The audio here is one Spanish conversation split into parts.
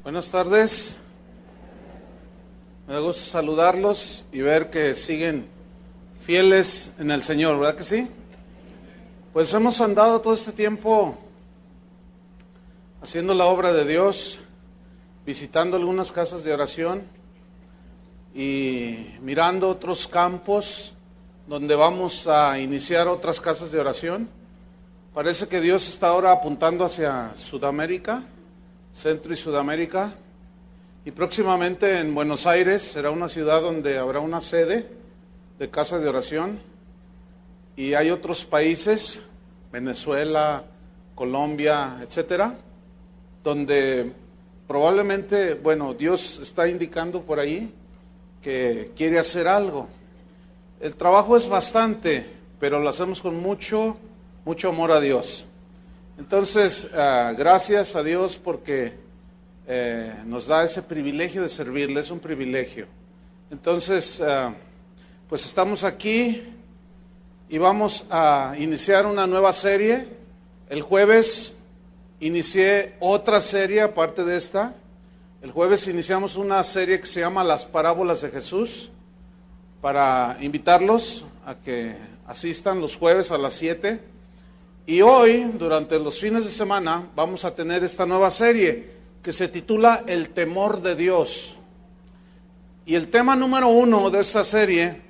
Buenas tardes, me da gusto saludarlos y ver que siguen fieles en el Señor, ¿verdad que sí? Pues hemos andado todo este tiempo haciendo la obra de Dios, visitando algunas casas de oración y mirando otros campos donde vamos a iniciar otras casas de oración. Parece que Dios está ahora apuntando hacia Sudamérica, Centro y Sudamérica, y próximamente en Buenos Aires será una ciudad donde habrá una sede de casa de oración, y hay otros países, Venezuela, Colombia, etcétera, donde probablemente, Dios está indicando por ahí que quiere hacer algo. El trabajo es bastante, pero lo hacemos con mucho amor a Dios. Entonces, gracias a Dios porque nos da ese privilegio de servirle, es un privilegio. Entonces, pues estamos aquí y vamos a iniciar una nueva serie. El jueves inicié otra serie aparte de esta. El jueves iniciamos una serie que se llama Las Parábolas de Jesús, para invitarlos a que asistan los jueves a las 7. Y hoy, durante los fines de semana, vamos a tener esta nueva serie que se titula El temor de Dios. Y el tema número 1 de esta serie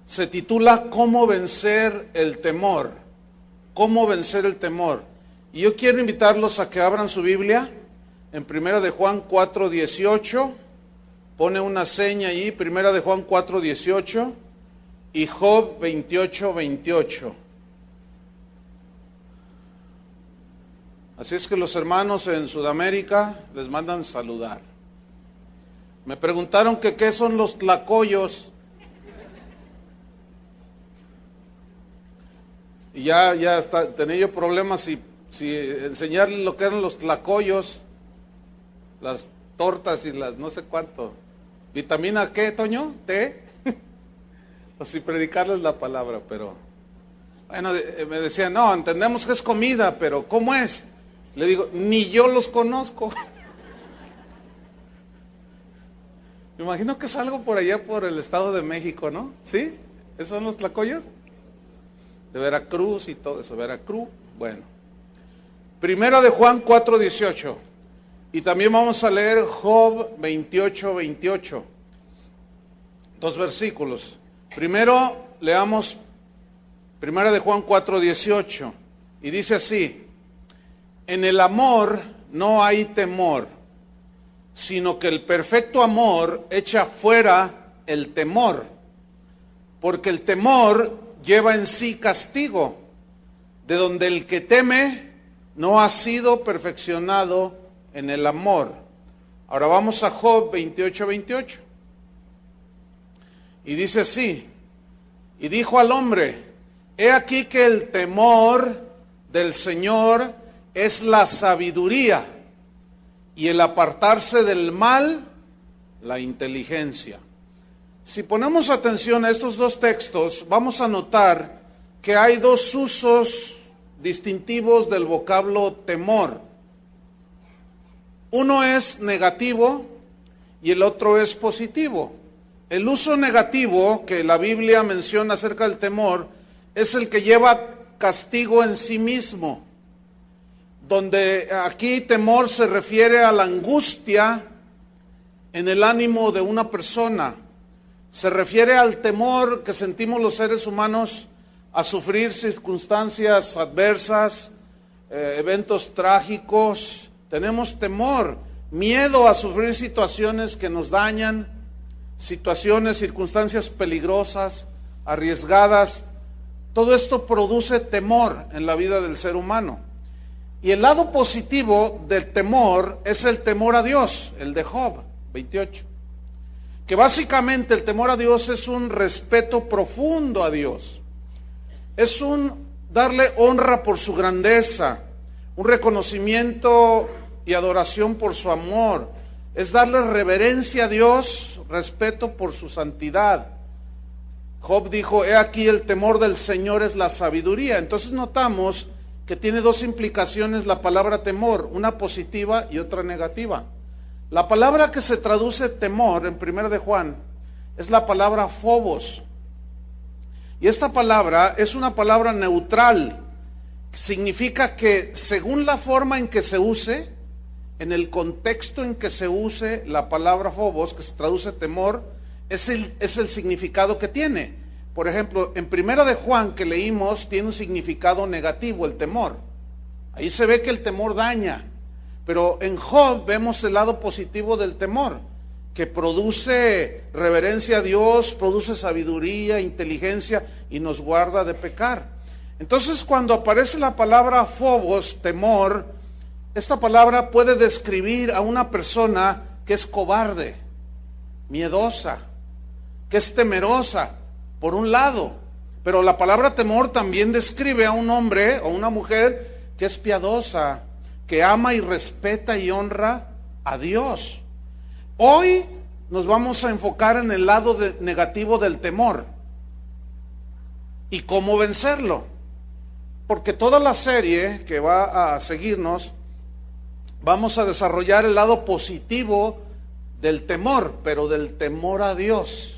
se titula ¿Cómo vencer el temor? ¿Cómo vencer el temor? Y yo quiero invitarlos a que abran su Biblia en 1 de Juan 4:18. Pone una seña ahí, 1 de Juan 4:18 y Job 28:28. Así es que los hermanos en Sudamérica les mandan saludar. Me preguntaron que qué son los tlacoyos. Y ya tenía yo problemas si enseñarles lo que eran los tlacoyos, las tortas y las no sé cuánto. ¿Vitamina qué, Toño? ¿Té? O si predicarles la palabra, pero... Bueno, me decían, no, entendemos que es comida, pero ¿cómo es? Le digo, ni yo los conozco. Me imagino que es algo por allá por el Estado de México, ¿no? ¿Sí? ¿Esos son los tlacoyos? De Veracruz y todo eso, Veracruz. Bueno. 1 de Juan 4:18. Y también vamos a leer Job 28:28. 2 versículos. Primero leamos 1 de Juan 4:18. Y dice así: En el amor no hay temor, sino que el perfecto amor echa fuera el temor, porque el temor lleva en sí castigo, de donde el que teme no ha sido perfeccionado en el amor. Ahora vamos a Job 28:28. Y dice así: Y dijo al hombre, he aquí que el temor del Señor es la sabiduría, y el apartarse del mal, la inteligencia. Si ponemos atención a estos dos textos, vamos a notar que hay dos usos distintivos del vocablo temor. Uno es negativo y el otro es positivo. El uso negativo que la Biblia menciona acerca del temor es el que lleva castigo en sí mismo, donde aquí temor se refiere a la angustia en el ánimo de una persona. Se refiere al temor que sentimos los seres humanos a sufrir circunstancias adversas, eventos trágicos. Tenemos temor, miedo a sufrir situaciones que nos dañan, situaciones, circunstancias peligrosas, arriesgadas. Todo esto produce temor en la vida del ser humano. Y el lado positivo del temor es el temor a Dios, el de Job 28. Que básicamente el temor a Dios es un respeto profundo a Dios. Es un darle honra por su grandeza, un reconocimiento y adoración por su amor. Es darle reverencia a Dios, respeto por su santidad. Job dijo, he aquí el temor del Señor es la sabiduría. Entonces notamos que tiene dos implicaciones la palabra temor, una positiva y otra negativa. La palabra que se traduce temor en 1 de Juan es la palabra phobos. Y esta palabra es una palabra neutral. Significa que según la forma en que se use, en el contexto en que se use la palabra phobos, que se traduce temor, es el significado que tiene. Por ejemplo, en 1 de Juan que leímos tiene un significado negativo, el temor. Ahí se ve que el temor daña. Pero en Job vemos el lado positivo del temor, que produce reverencia a Dios, produce sabiduría, inteligencia y nos guarda de pecar. Entonces, cuando aparece la palabra phobos, temor, esta palabra puede describir a una persona que es cobarde, miedosa, que es temerosa, por un lado. Pero la palabra temor también describe a un hombre o una mujer que es piadosa, que ama y respeta y honra a Dios. Hoy nos vamos a enfocar en el lado negativo del temor y cómo vencerlo. Porque toda la serie que va a seguirnos, vamos a desarrollar el lado positivo del temor, pero del temor a Dios,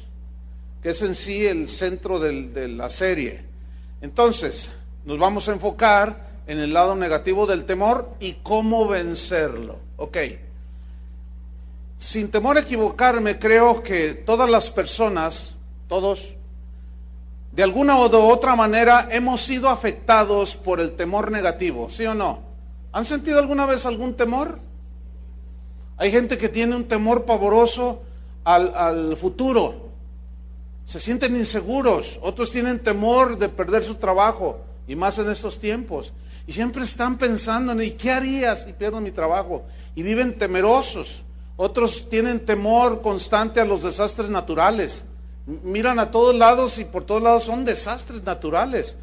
que es en sí el centro de la serie. Entonces, nos vamos a enfocar en el lado negativo del temor y cómo vencerlo. Ok. Sin temor a equivocarme, creo que todas las personas, todos, de alguna o de otra manera hemos sido afectados por el temor negativo, ¿sí o no? ¿Han sentido alguna vez algún temor? Hay gente que tiene un temor pavoroso al futuro, se sienten inseguros, otros tienen temor de perder su trabajo, y más en estos tiempos, y siempre están pensando en ¿y qué haría si pierdo mi trabajo? Y viven temerosos. Otros tienen temor constante a los desastres naturales, miran a todos lados y por todos lados son desastres naturales.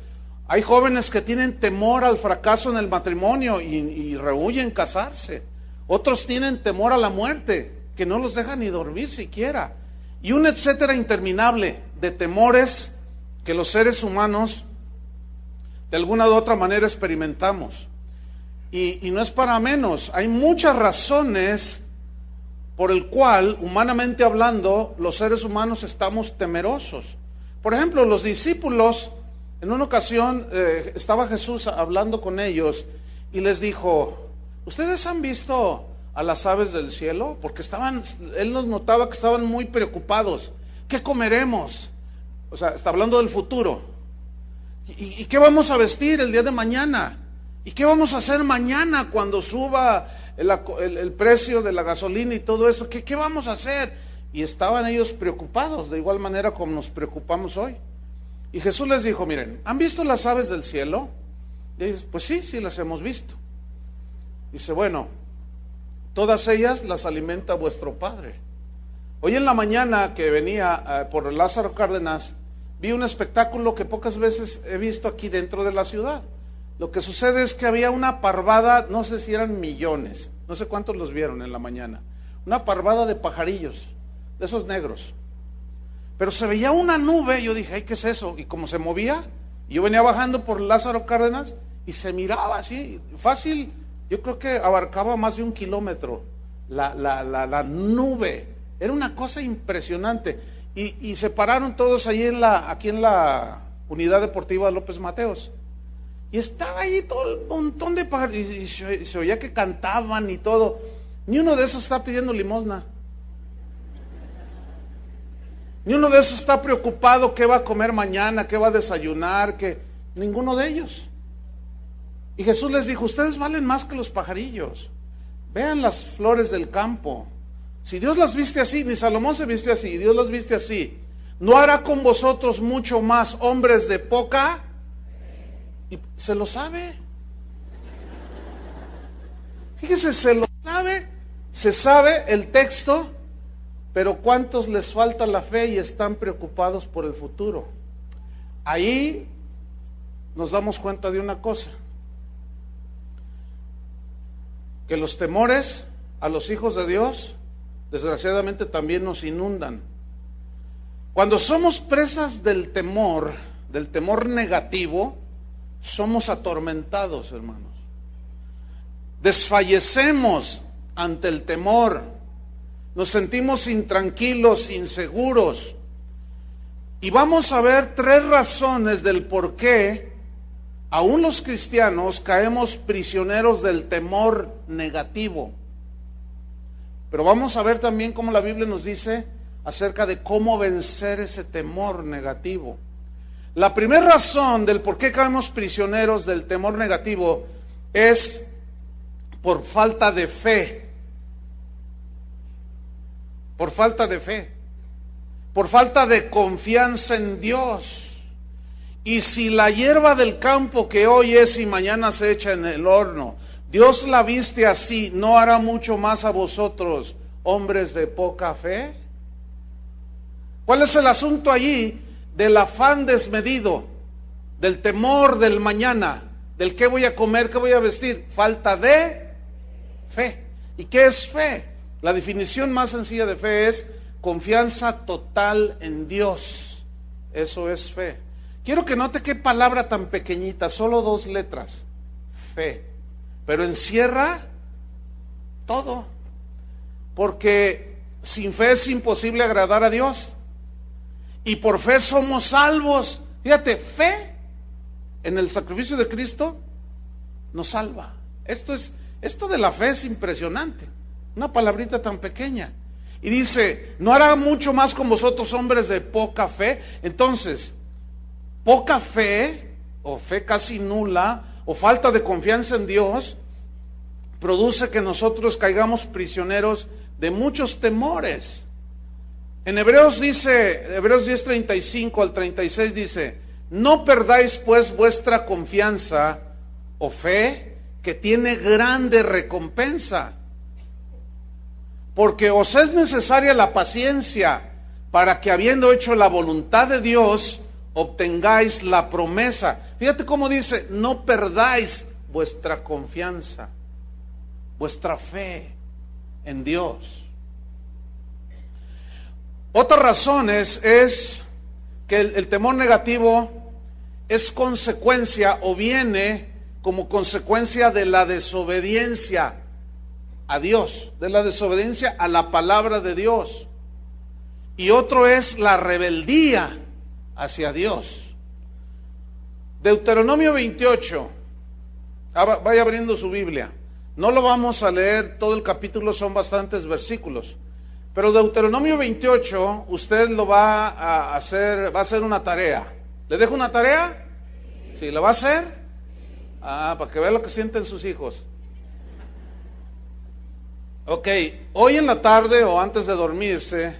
Hay jóvenes que tienen temor al fracaso en el matrimonio y rehúyen casarse. Otros tienen temor a la muerte, que no los deja ni dormir siquiera. Y un etcétera interminable de temores que los seres humanos de alguna u otra manera experimentamos. Y no es para menos, hay muchas razones por el cual, humanamente hablando, los seres humanos estamos temerosos. Por ejemplo, los discípulos, en una ocasión estaba Jesús hablando con ellos y les dijo, ¿ustedes han visto a las aves del cielo? Porque él nos notaba que estaban muy preocupados. ¿Qué comeremos? O sea, está hablando del futuro. ¿Y qué vamos a vestir el día de mañana? ¿Y qué vamos a hacer mañana cuando suba el precio de la gasolina y todo eso? ¿Qué vamos a hacer? Y estaban ellos preocupados, de igual manera como nos preocupamos hoy. Y Jesús les dijo, miren, ¿han visto las aves del cielo? Y ellos, pues sí las hemos visto. Dice, bueno, todas ellas las alimenta vuestro Padre. Hoy en la mañana que venía por Lázaro Cárdenas, vi un espectáculo que pocas veces he visto aquí dentro de la ciudad. Lo que sucede es que había una parvada, no sé si eran millones, no sé cuántos los vieron en la mañana, una parvada de pajarillos, de esos negros. Pero se veía una nube, yo dije, ay, ¿qué es eso? Y como se movía, yo venía bajando por Lázaro Cárdenas y se miraba así, fácil, yo creo que abarcaba más de 1 kilómetro la nube. Era una cosa impresionante. Y se pararon todos ahí aquí en la unidad deportiva López Mateos. Y estaba ahí todo un montón de pájaros, y se oía que cantaban y todo. Ni uno de esos está pidiendo limosna. Ni uno de esos está preocupado qué va a comer mañana, qué va a desayunar, ninguno de ellos. Y Jesús les dijo, ustedes valen más que los pajarillos. Vean las flores del campo. Si Dios las viste así, ni Salomón se vistió así, Dios las viste así, ¿no hará con vosotros mucho más, hombres de poca? Y se lo sabe. Fíjese, se sabe el texto, pero ¿cuántos les falta la fe y están preocupados por el futuro? Ahí nos damos cuenta de una cosa, que los temores a los hijos de Dios desgraciadamente también nos inundan. Cuando somos presas del temor negativo, somos atormentados, hermanos. Desfallecemos ante el temor. Nos sentimos intranquilos, inseguros. Y vamos a ver 3 razones del por qué aún los cristianos caemos prisioneros del temor negativo. Pero vamos a ver también cómo la Biblia nos dice acerca de cómo vencer ese temor negativo. La primera razón del por qué caemos prisioneros del temor negativo es por falta de fe. Por falta de fe. Por falta de confianza en Dios. Y si la hierba del campo que hoy es y mañana se echa en el horno, Dios la viste así, ¿no hará mucho más a vosotros, hombres de poca fe? ¿Cuál es el asunto allí del afán desmedido, del temor del mañana, del qué voy a comer, qué voy a vestir? Falta de fe. ¿Y qué es fe? La definición más sencilla de fe es confianza total en Dios. Eso es fe. Quiero que note qué palabra tan pequeñita, solo 2 letras, fe, pero encierra todo, porque sin fe es imposible agradar a Dios, y por fe somos salvos. Fíjate, fe en el sacrificio de Cristo nos salva. Esto de la fe es impresionante, una palabrita tan pequeña. Y dice, ¿no hará mucho más con vosotros, hombres de poca fe? Entonces, poca fe, o fe casi nula, o falta de confianza en Dios, produce que nosotros caigamos prisioneros de muchos temores. En Hebreos 10:35 al 36 dice, no perdáis pues vuestra confianza o fe, que tiene grande recompensa, porque os es necesaria la paciencia, para que habiendo hecho la voluntad de Dios, obtengáis la promesa. Fíjate cómo dice, no perdáis vuestra confianza, vuestra fe en Dios. Otra razón es que el temor negativo es consecuencia o viene como consecuencia de la desobediencia a Dios, de la desobediencia a la palabra de Dios. Y otro es la rebeldía hacia Dios. Deuteronomio 28, vaya abriendo su Biblia. No lo vamos a leer todo el capítulo, son bastantes versículos. Pero Deuteronomio 28, usted lo va a hacer una tarea. ¿Le dejo una tarea? ¿Sí? ¿La va a hacer? Para que vea lo que sienten sus hijos. Ok, hoy en la tarde o antes de dormirse,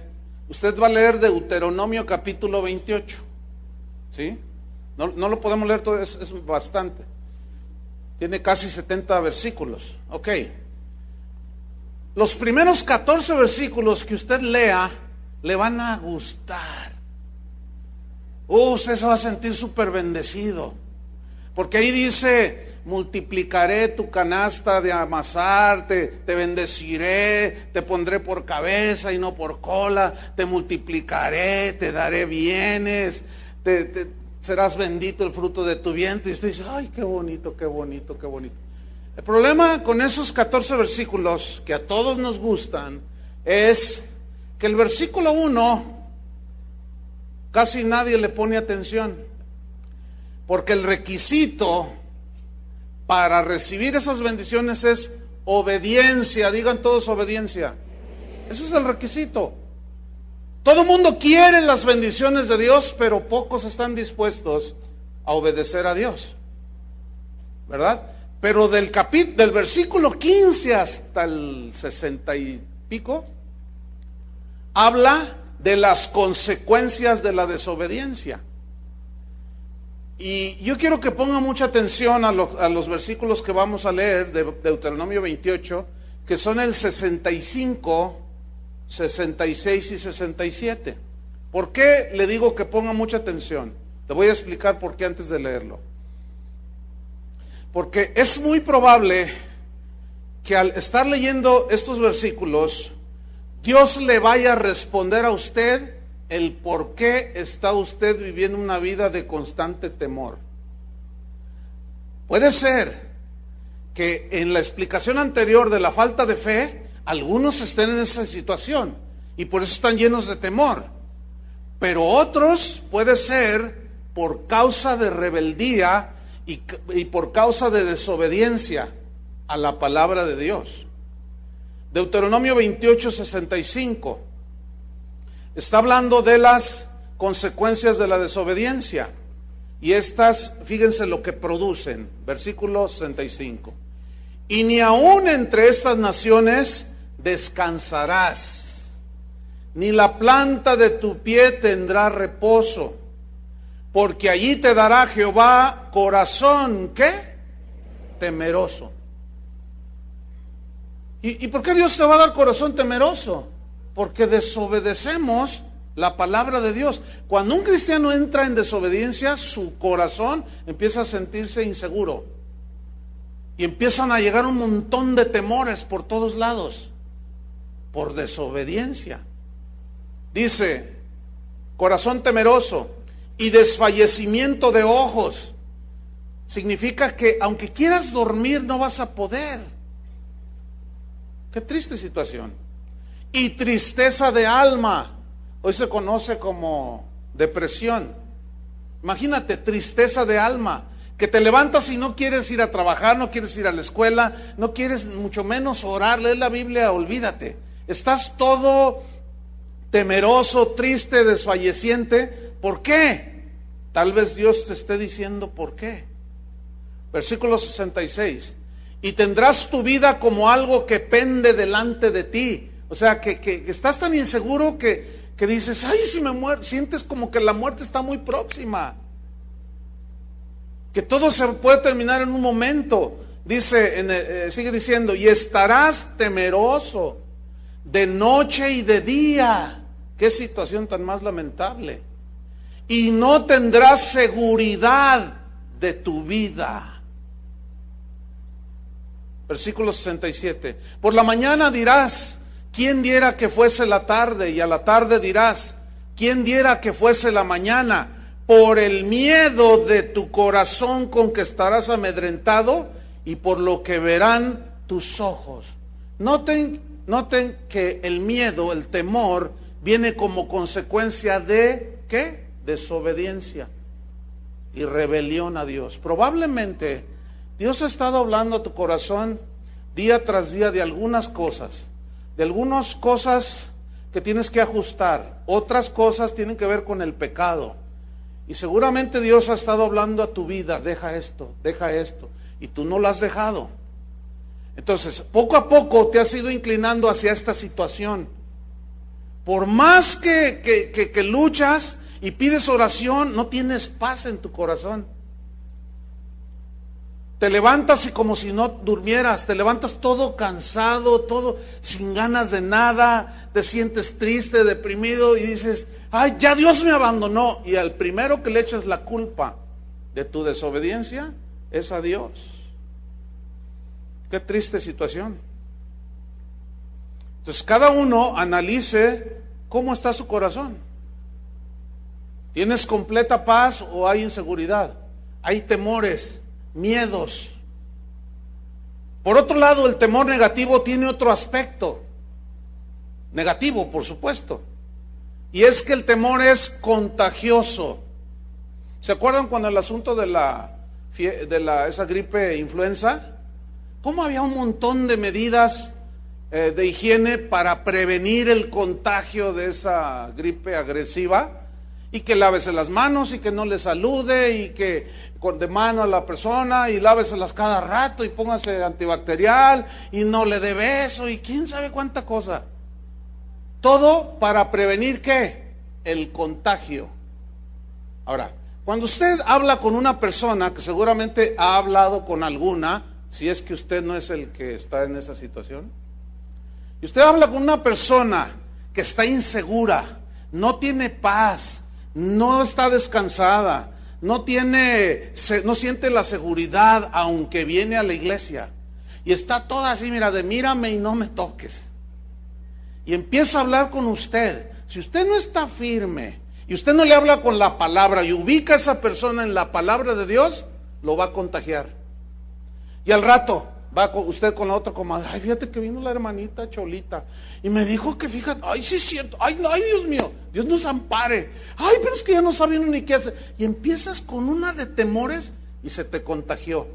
usted va a leer Deuteronomio capítulo 28. ¿Sí? No lo podemos leer todo, es bastante. Tiene casi 70 versículos. Ok. Los primeros 14 versículos que usted lea le van a gustar. Usted se va a sentir súper bendecido. Porque ahí dice, multiplicaré tu canasta de amasar, te bendeciré, te pondré por cabeza y no por cola, te multiplicaré, te daré bienes, serás bendito el fruto de tu vientre. Y usted dice, ay, qué bonito, qué bonito, qué bonito. El problema con esos 14 versículos que a todos nos gustan es que el versículo 1 casi nadie le pone atención, porque el requisito para recibir esas bendiciones es obediencia. Digan todos obediencia. Ese es el requisito. Todo el mundo quiere las bendiciones de Dios, pero pocos están dispuestos a obedecer a Dios, ¿verdad? Pero del versículo 15 hasta el 60 y pico, habla de las consecuencias de la desobediencia. Y yo quiero que ponga mucha atención a los versículos que vamos a leer de Deuteronomio 28, que son el 65, 66 y 67. ¿Por qué le digo que ponga mucha atención? Le voy a explicar por qué antes de leerlo. Porque es muy probable que al estar leyendo estos versículos, Dios le vaya a responder a usted el por qué está usted viviendo una vida de constante temor. Puede ser que en la explicación anterior de la falta de fe, algunos estén en esa situación y por eso están llenos de temor. Pero otros puede ser por causa de rebeldía y por causa de desobediencia a la palabra de Dios. Deuteronomio 28:65 está hablando de las consecuencias de la desobediencia. Y estas, fíjense lo que producen, versículo 65. Y ni aún entre estas naciones descansarás, ni la planta de tu pie tendrá reposo, porque allí te dará Jehová corazón, ¿qué? Temeroso. ¿Y por qué Dios te va a dar corazón temeroso? Porque desobedecemos la palabra de Dios. Cuando un cristiano entra en desobediencia, su corazón empieza a sentirse inseguro. Y empiezan a llegar un montón de temores por todos lados, por desobediencia. Dice, corazón temeroso y desfallecimiento de ojos. Significa que aunque quieras dormir, no vas a poder. Qué triste situación. Y tristeza de alma. Hoy se conoce como depresión. Imagínate, tristeza de alma, que te levantas y no quieres ir a trabajar, no quieres ir a la escuela, no quieres mucho menos orar, leer la Biblia, olvídate. Estás todo temeroso, triste, desfalleciente. ¿Por qué? Tal vez Dios te esté diciendo por qué. Versículo 66. Y tendrás tu vida como algo que pende delante de ti. O sea, que estás tan inseguro que dices, ay, si me muero, sientes como que la muerte está muy próxima, que todo se puede terminar en un momento. Dice, sigue diciendo, y estarás temeroso de noche y de día. Qué situación tan más lamentable. Y no tendrás seguridad de tu vida. Versículo 67. Por la mañana dirás, ¿quién diera que fuese la tarde? Y a la tarde dirás, ¿quién diera que fuese la mañana? Por el miedo de tu corazón con que estarás amedrentado y por lo que verán tus ojos. Noten que el miedo, el temor, viene como consecuencia de, ¿qué? Desobediencia y rebelión a Dios. Probablemente Dios ha estado hablando a tu corazón día tras día de algunas cosas que tienes que ajustar, otras cosas tienen que ver con el pecado. Y seguramente Dios ha estado hablando a tu vida, deja esto, y tú no lo has dejado. Entonces, poco a poco te has ido inclinando hacia esta situación. Por más que luchas y pides oración, no tienes paz en tu corazón. Te levantas y como si no durmieras, te levantas todo cansado, todo sin ganas de nada, te sientes triste, deprimido y dices, ay, ya Dios me abandonó. Y al primero que le echas la culpa de tu desobediencia es a Dios. Qué triste situación. Entonces cada uno analice cómo está su corazón. ¿Tienes completa paz o hay inseguridad? Hay temores, miedos. Por otro lado, el temor negativo tiene otro aspecto. Negativo, por supuesto. Y es que el temor es contagioso. ¿Se acuerdan cuando el asunto de esa gripe influenza? ¿Cómo había un montón de medidas de higiene para prevenir el contagio de esa gripe agresiva? Y que lávese las manos y que no le salude y que de mano a la persona y láveselas cada rato y póngase antibacterial y no le dé beso y quién sabe cuánta cosa. Todo para prevenir ¿qué? El contagio. Ahora, cuando usted habla con una persona, que seguramente ha hablado con alguna, si es que usted no es el que está en esa situación, y usted habla con una persona que está insegura, no tiene paz, no está descansada, no siente la seguridad aunque viene a la iglesia, y está toda así, mira, de mírame y no me toques, y empieza a hablar con usted. Si usted no está firme y usted no le habla con la palabra y ubica a esa persona en la palabra de Dios, lo va a contagiar. Y al rato va usted con la otra comadre, ay, fíjate que vino la hermanita Cholita y me dijo que fíjate, ay, sí es cierto, ay, ay, Dios mío, Dios nos ampare, ay, pero es que ya no sabe uno ni qué hacer. Y empiezas con una de temores y se te contagió.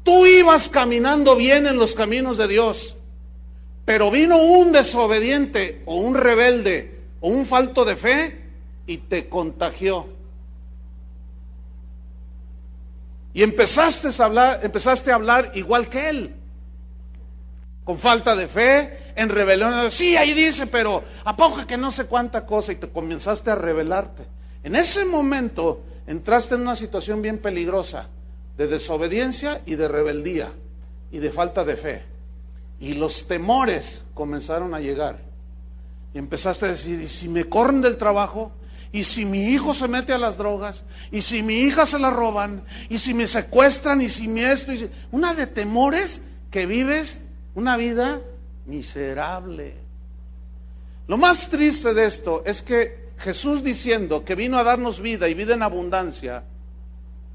Tú ibas caminando bien en los caminos de Dios, pero vino un desobediente o un rebelde o un falto de fe y te contagió. Y empezaste a hablar igual que él, con falta de fe, en rebelión. Sí, ahí dice, pero ¿a poco que no sé cuánta cosa? Y te comenzaste a rebelarte. En ese momento entraste en una situación bien peligrosa, de desobediencia y de rebeldía, y de falta de fe. Y los temores comenzaron a llegar. Y empezaste a decir, ¿y si me corren del trabajo? ¿Y si mi hijo se mete a las drogas? ¿Y si mi hija se la roban? ¿Y si me secuestran? ¿Y si me esto? Una de temores que vives una vida miserable. Lo más triste de esto es que Jesús, diciendo que vino a darnos vida y vida en abundancia,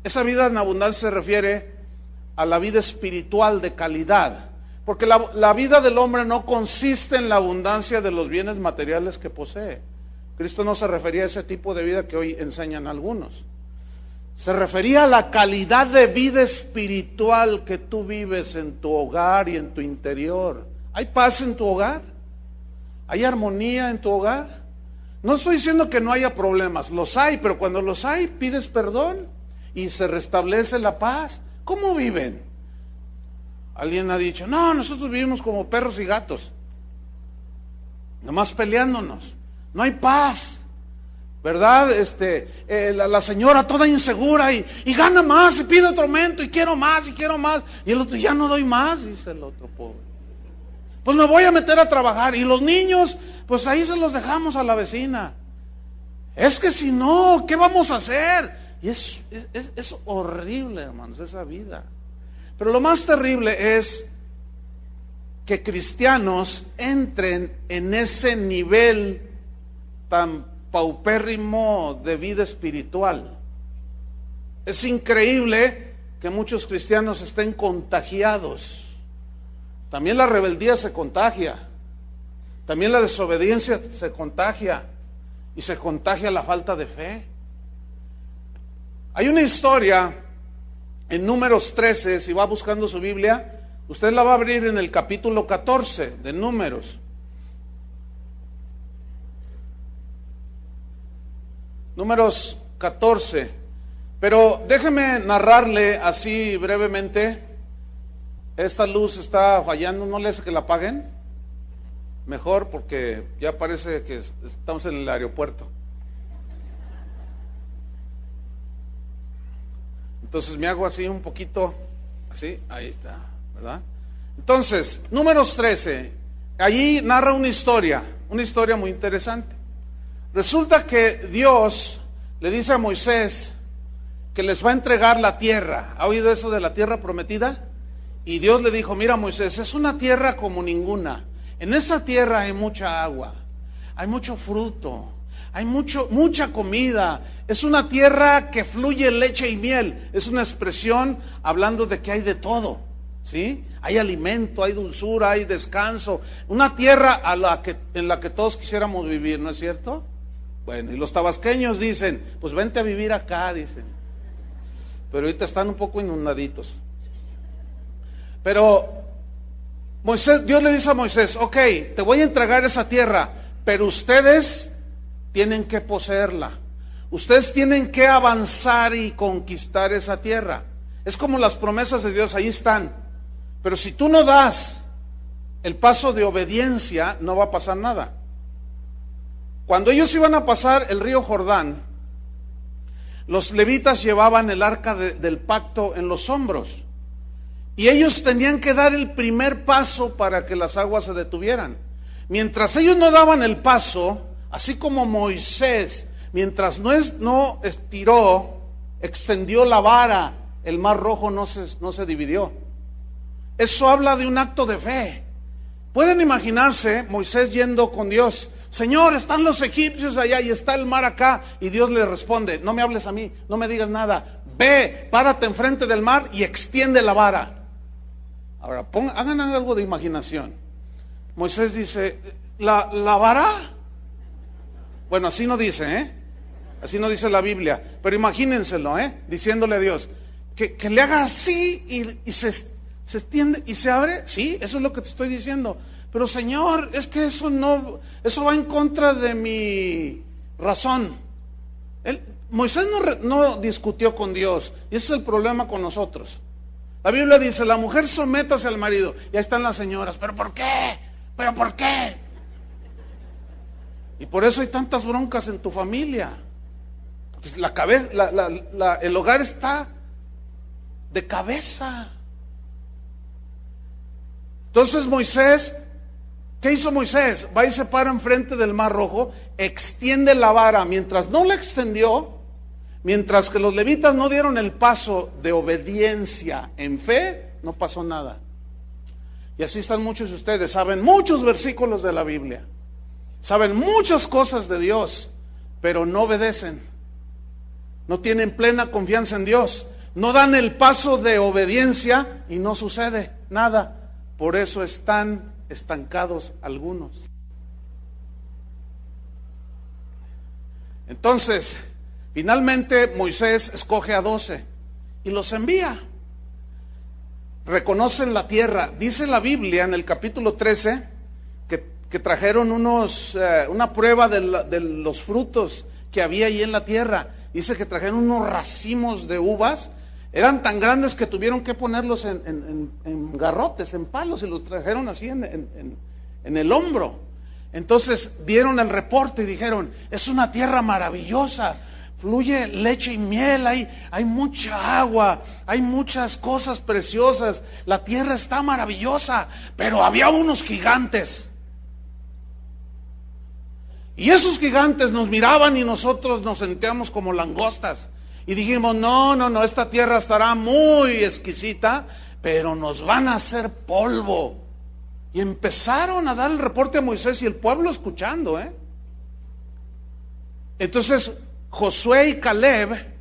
esa vida en abundancia se refiere a la vida espiritual de calidad, porque la vida del hombre no consiste en la abundancia de los bienes materiales que posee. Cristo no se refería a ese tipo de vida que hoy enseñan algunos. Se refería a la calidad de vida espiritual que tú vives en tu hogar y en tu interior. ¿Hay paz en tu hogar? ¿Hay armonía en tu hogar? No estoy diciendo que no haya problemas, los hay, pero cuando los hay pides perdón y se restablece la paz. ¿Cómo viven? Alguien ha dicho, no, nosotros vivimos como perros y gatos, nomás peleándonos. No hay paz, ¿verdad? La señora toda insegura y gana más y pide otro aumento y quiero más y quiero más. Y el otro, ya no doy más, dice el otro pobre. Pues me voy a meter a trabajar. Y los niños, pues ahí se los dejamos a la vecina. Es que si no, ¿qué vamos a hacer? Y es horrible, hermanos, esa vida. Pero lo más terrible es que cristianos entren en ese nivel tan paupérrimo de vida espiritual. Es increíble que muchos cristianos estén contagiados. También la rebeldía se contagia, también la desobediencia se contagia, y se contagia la falta de fe. Hay una historia en Números 13, si va buscando su Biblia, usted la va a abrir en el capítulo 14 de Números. Números 14, pero déjeme narrarle así brevemente. Esta luz está fallando, ¿no le hace que la apaguen? Mejor, porque ya parece que estamos en el aeropuerto. Entonces me hago así un poquito, así, ahí está, ¿verdad? Entonces, Números 13, allí narra una historia muy interesante. Resulta que Dios le dice a Moisés que les va a entregar la tierra. ¿Ha oído eso de la tierra prometida? Y Dios le dijo, mira Moisés, es una tierra como ninguna. En esa tierra hay mucha agua, hay mucho fruto, hay mucha comida. Es una tierra que fluye leche y miel. Es una expresión hablando de que hay de todo, ¿sí? Hay alimento, hay dulzura, hay descanso. Una tierra en la que todos quisiéramos vivir, ¿no es cierto? Bueno, y los tabasqueños dicen, pues vente a vivir acá, dicen. Pero ahorita están un poco inundaditos. Pero Dios le dice a Moisés, ok, te voy a entregar esa tierra, pero ustedes tienen que poseerla. Ustedes tienen que avanzar y conquistar esa tierra. Es como las promesas de Dios, ahí están. Pero si tú no das el paso de obediencia, no va a pasar nada. Cuando ellos iban a pasar el río Jordán, los levitas llevaban el arca del pacto en los hombros. Y ellos tenían que dar el primer paso para que las aguas se detuvieran. Mientras ellos no daban el paso, así como Moisés, mientras no extendió la vara, el mar rojo no se dividió. Eso habla de un acto de fe. Pueden imaginarse Moisés yendo con Dios. Señor, están los egipcios allá y está el mar acá. Y Dios le responde, no me hables a mí, no me digas nada. ve, párate enfrente del mar y extiende la vara. Ahora, hagan algo de imaginación. Moisés dice, ¿la vara? Bueno, así no dice, así no dice la Biblia, pero imagínenselo, diciéndole a Dios, que le haga así y se extiende y se abre. Sí, eso es lo que te estoy diciendo. Pero Señor, es que eso va en contra de mi razón. Moisés no discutió con Dios, y ese es el problema con nosotros. La Biblia dice, la mujer sométase al marido, y ahí están las señoras, ¿pero por qué? ¿Pero por qué? Y por eso hay tantas broncas en tu familia. Pues el hogar está de cabeza. Entonces Moisés, ¿qué hizo Moisés? Va y se para enfrente del Mar Rojo, extiende la vara. Mientras no la extendió, mientras que los levitas no dieron el paso de obediencia en fe, no pasó nada. Y así están muchos de ustedes, saben muchos versículos de la Biblia, saben muchas cosas de Dios, pero no obedecen, no tienen plena confianza en Dios, no dan el paso de obediencia y no sucede nada. Por eso están estancados algunos. Entonces, finalmente Moisés escoge a 12 y los envía. Reconocen la tierra. Dice la Biblia en el capítulo 13 que trajeron una prueba de los frutos que había ahí en la tierra. Dice que trajeron unos racimos de uvas. Eran tan grandes que tuvieron que ponerlos en garrotes, en palos, y los trajeron así en el hombro. Entonces dieron el reporte y dijeron, es una tierra maravillosa, fluye leche y miel, hay mucha agua, hay muchas cosas preciosas, la tierra está maravillosa, pero había unos gigantes. Y esos gigantes nos miraban y nosotros nos sentíamos como langostas. Y dijimos, no, esta tierra estará muy exquisita, pero nos van a hacer polvo. Y empezaron a dar el reporte a Moisés y el pueblo escuchando, Entonces Josué y Caleb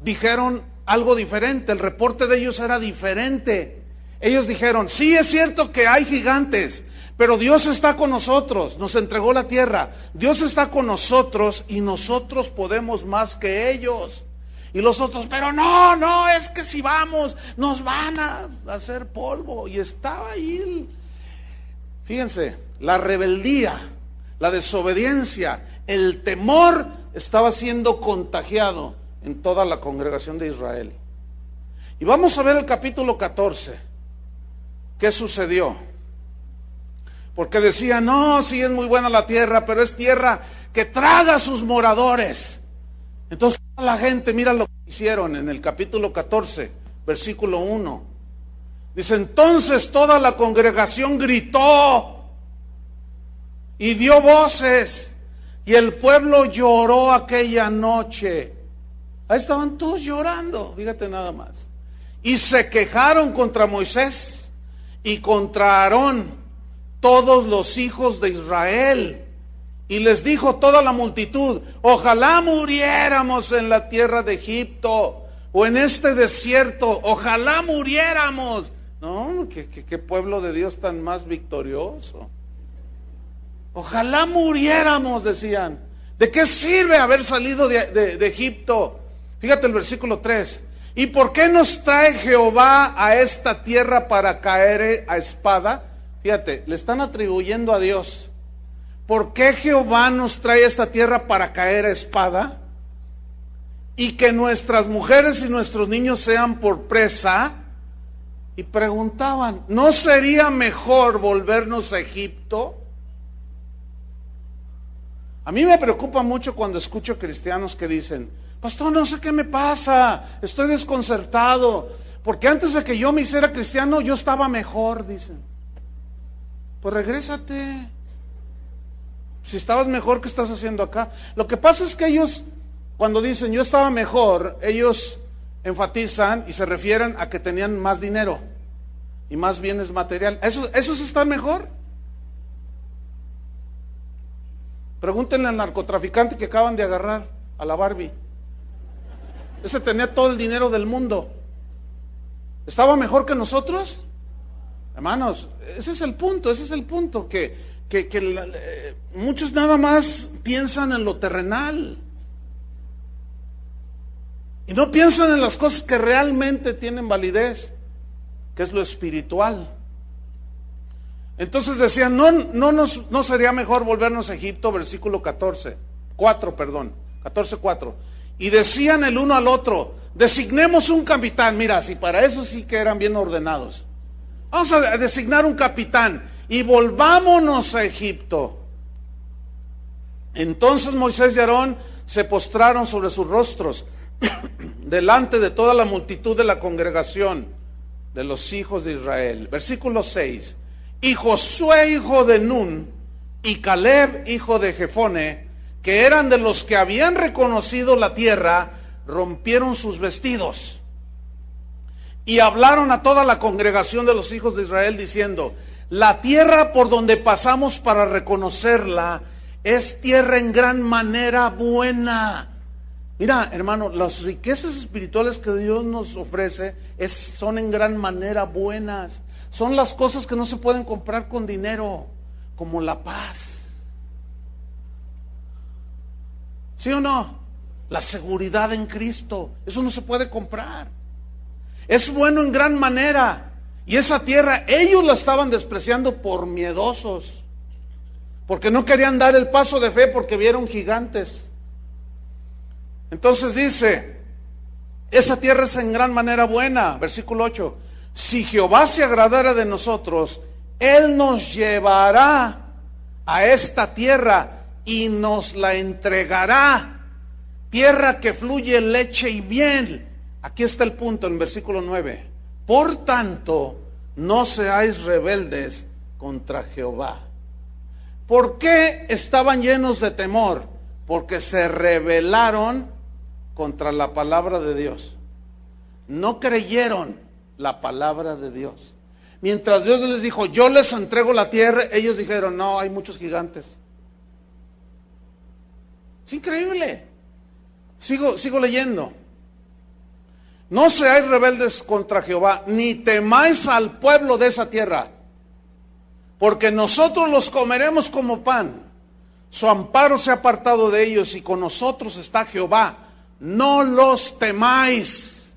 dijeron algo diferente, el reporte de ellos era diferente. Ellos dijeron, sí, es cierto que hay gigantes, pero Dios está con nosotros, nos entregó la tierra, Dios está con nosotros y nosotros podemos más que ellos. Y los otros, pero no, es que si vamos, nos van a hacer polvo. Y estaba ahí, fíjense, la rebeldía, la desobediencia, el temor estaba siendo contagiado en toda la congregación de Israel. Y vamos a ver el capítulo 14, ¿qué sucedió? Porque decía, no, sí es muy buena la tierra, pero es tierra que traga a sus moradores. Entonces la gente, mira lo que hicieron en el capítulo 14, versículo 1. Dice, entonces toda la congregación gritó y dio voces, y el pueblo lloró aquella noche. Ahí estaban todos llorando, fíjate nada más. Y se quejaron contra Moisés y contra Aarón, todos los hijos de Israel. Y les dijo toda la multitud, ojalá muriéramos en la tierra de Egipto o en este desierto, ojalá muriéramos. No, qué pueblo de Dios tan más victorioso. Ojalá muriéramos, decían. ¿De qué sirve haber salido de Egipto? Fíjate el versículo 3. ¿Y por qué nos trae Jehová a esta tierra para caer a espada? Fíjate, le están atribuyendo a Dios. ¿Por qué Jehová nos trae a esta tierra para caer a espada? Y que nuestras mujeres y nuestros niños sean por presa. Y preguntaban, ¿no sería mejor volvernos a Egipto? A mí me preocupa mucho cuando escucho cristianos que dicen, pastor, no sé qué me pasa, estoy desconcertado, porque antes de que yo me hiciera cristiano, yo estaba mejor, dicen. Pues regrésate. Si estabas mejor, ¿qué estás haciendo acá? Lo que pasa es que ellos, cuando dicen yo estaba mejor, ellos enfatizan y se refieren a que tenían más dinero y más bienes materiales. ¿Esos están mejor? Pregúntenle al narcotraficante que acaban de agarrar, a la Barbie. Ese tenía todo el dinero del mundo. ¿Estaba mejor que nosotros? Hermanos, ese es el punto, que muchos nada más piensan en lo terrenal y no piensan en las cosas que realmente tienen validez, que es lo espiritual. Entonces decían, no sería mejor volvernos a Egipto, versículo 14:4. Y decían el uno al otro, designemos un capitán. Mira, si para eso sí que eran bien ordenados. Vamos a designar un capitán y volvámonos a Egipto. Entonces Moisés y Aarón se postraron sobre sus rostros delante de toda la multitud de la congregación de los hijos de Israel. Versículo 6. Y Josué hijo de Nun y Caleb hijo de Jefone, que eran de los que habían reconocido la tierra, rompieron sus vestidos y hablaron a toda la congregación de los hijos de Israel diciendo, la tierra por donde pasamos para reconocerla es tierra en gran manera buena. Mira, hermano, las riquezas espirituales que Dios nos ofrece son en gran manera buenas. Son las cosas que no se pueden comprar con dinero, como la paz. ¿Sí o no? La seguridad en Cristo, eso no se puede comprar. Es bueno en gran manera. Y esa tierra, ellos la estaban despreciando por miedosos, porque no querían dar el paso de fe porque vieron gigantes. Entonces dice, esa tierra es en gran manera buena. Versículo 8. Si Jehová se agradara de nosotros, Él nos llevará a esta tierra y nos la entregará. Tierra que fluye leche y miel. Aquí está el punto en versículo 9. Por tanto, no seáis rebeldes contra Jehová. ¿Por qué estaban llenos de temor? Porque se rebelaron contra la palabra de Dios. No creyeron la palabra de Dios. Mientras Dios les dijo, yo les entrego la tierra, ellos dijeron, no, hay muchos gigantes. Es increíble. Sigo leyendo. No seáis rebeldes contra Jehová, ni temáis al pueblo de esa tierra, porque nosotros los comeremos como pan. Su amparo se ha apartado de ellos y con nosotros está Jehová. No los temáis.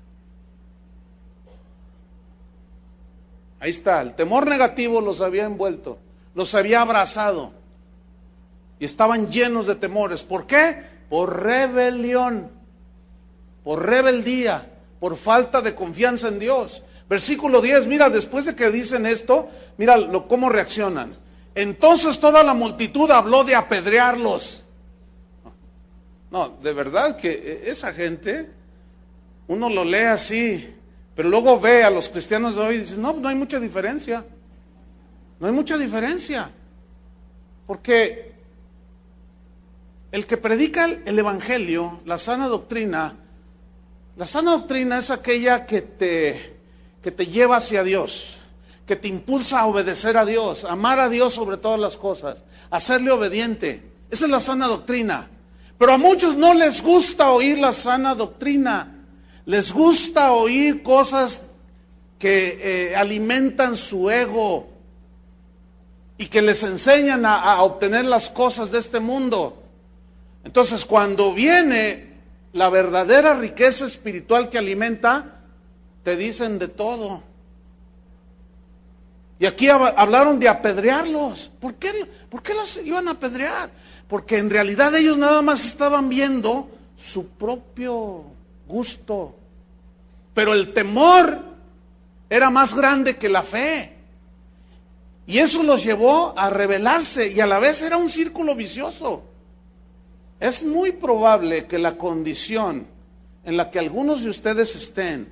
Ahí está, el temor negativo los había envuelto, los había abrazado y estaban llenos de temores. ¿Por qué? Por rebelión, por rebeldía, por falta de confianza en Dios. Versículo 10, mira, después de que dicen esto, mira cómo reaccionan. Entonces toda la multitud habló de apedrearlos. No, de verdad que esa gente, uno lo lee así, pero luego ve a los cristianos de hoy y dice, no hay mucha diferencia. No hay mucha diferencia. Porque el que predica el evangelio, la sana doctrina es aquella que te lleva hacia Dios, que te impulsa a obedecer a Dios, a amar a Dios sobre todas las cosas, a serle obediente. Esa es la sana doctrina. Pero a muchos no les gusta oír la sana doctrina. Les gusta oír cosas que alimentan su ego y que les enseñan a obtener las cosas de este mundo. Entonces, cuando viene la verdadera riqueza espiritual que alimenta, te dicen de todo. Y aquí hablaron de apedrearlos. ¿Por qué los iban a apedrear? Porque en realidad ellos nada más estaban viendo su propio gusto. Pero el temor era más grande que la fe. Y eso los llevó a rebelarse y a la vez era un círculo vicioso. Es muy probable que la condición en la que algunos de ustedes estén,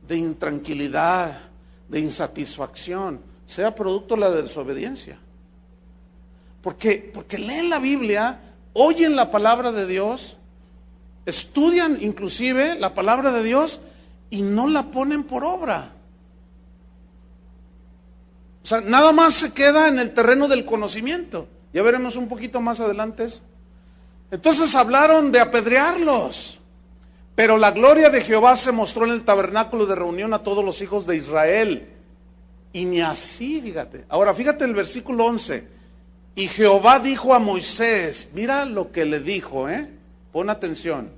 de intranquilidad, de insatisfacción, sea producto de la desobediencia. Porque leen la Biblia, oyen la palabra de Dios, estudian inclusive la palabra de Dios y no la ponen por obra. O sea, nada más se queda en el terreno del conocimiento. Ya veremos un poquito más adelante eso. Entonces hablaron de apedrearlos. Pero la gloria de Jehová se mostró en el tabernáculo de reunión a todos los hijos de Israel. Y ni así, fíjate. Ahora, fíjate el versículo 11. Y Jehová dijo a Moisés, mira lo que le dijo, pon atención.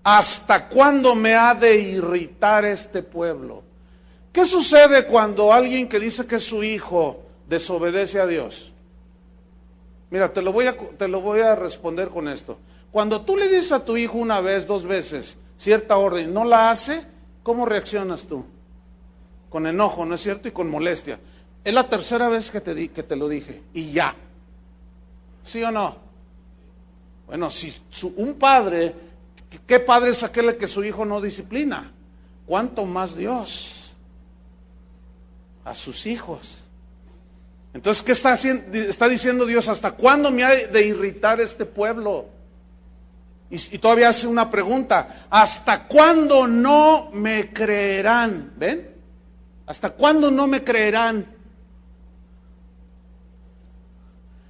¿Hasta cuándo me ha de irritar este pueblo? ¿Qué sucede cuando alguien que dice que es su hijo desobedece a Dios? Mira, te lo voy a responder con esto. Cuando tú le dices a tu hijo una vez, 2 veces, cierta orden y no la hace, ¿cómo reaccionas tú? Con enojo, ¿no es cierto? Y con molestia. Es la tercera vez que te lo dije, y ya. ¿Sí o no? Bueno, si un padre, ¿qué padre es aquel que su hijo no disciplina? ¿Cuánto más Dios? A sus hijos. Entonces, ¿qué está haciendo? Está diciendo Dios, ¿hasta cuándo me ha de irritar este pueblo? Y todavía hace una pregunta, ¿hasta cuándo no me creerán? ¿Ven? ¿Hasta cuándo no me creerán?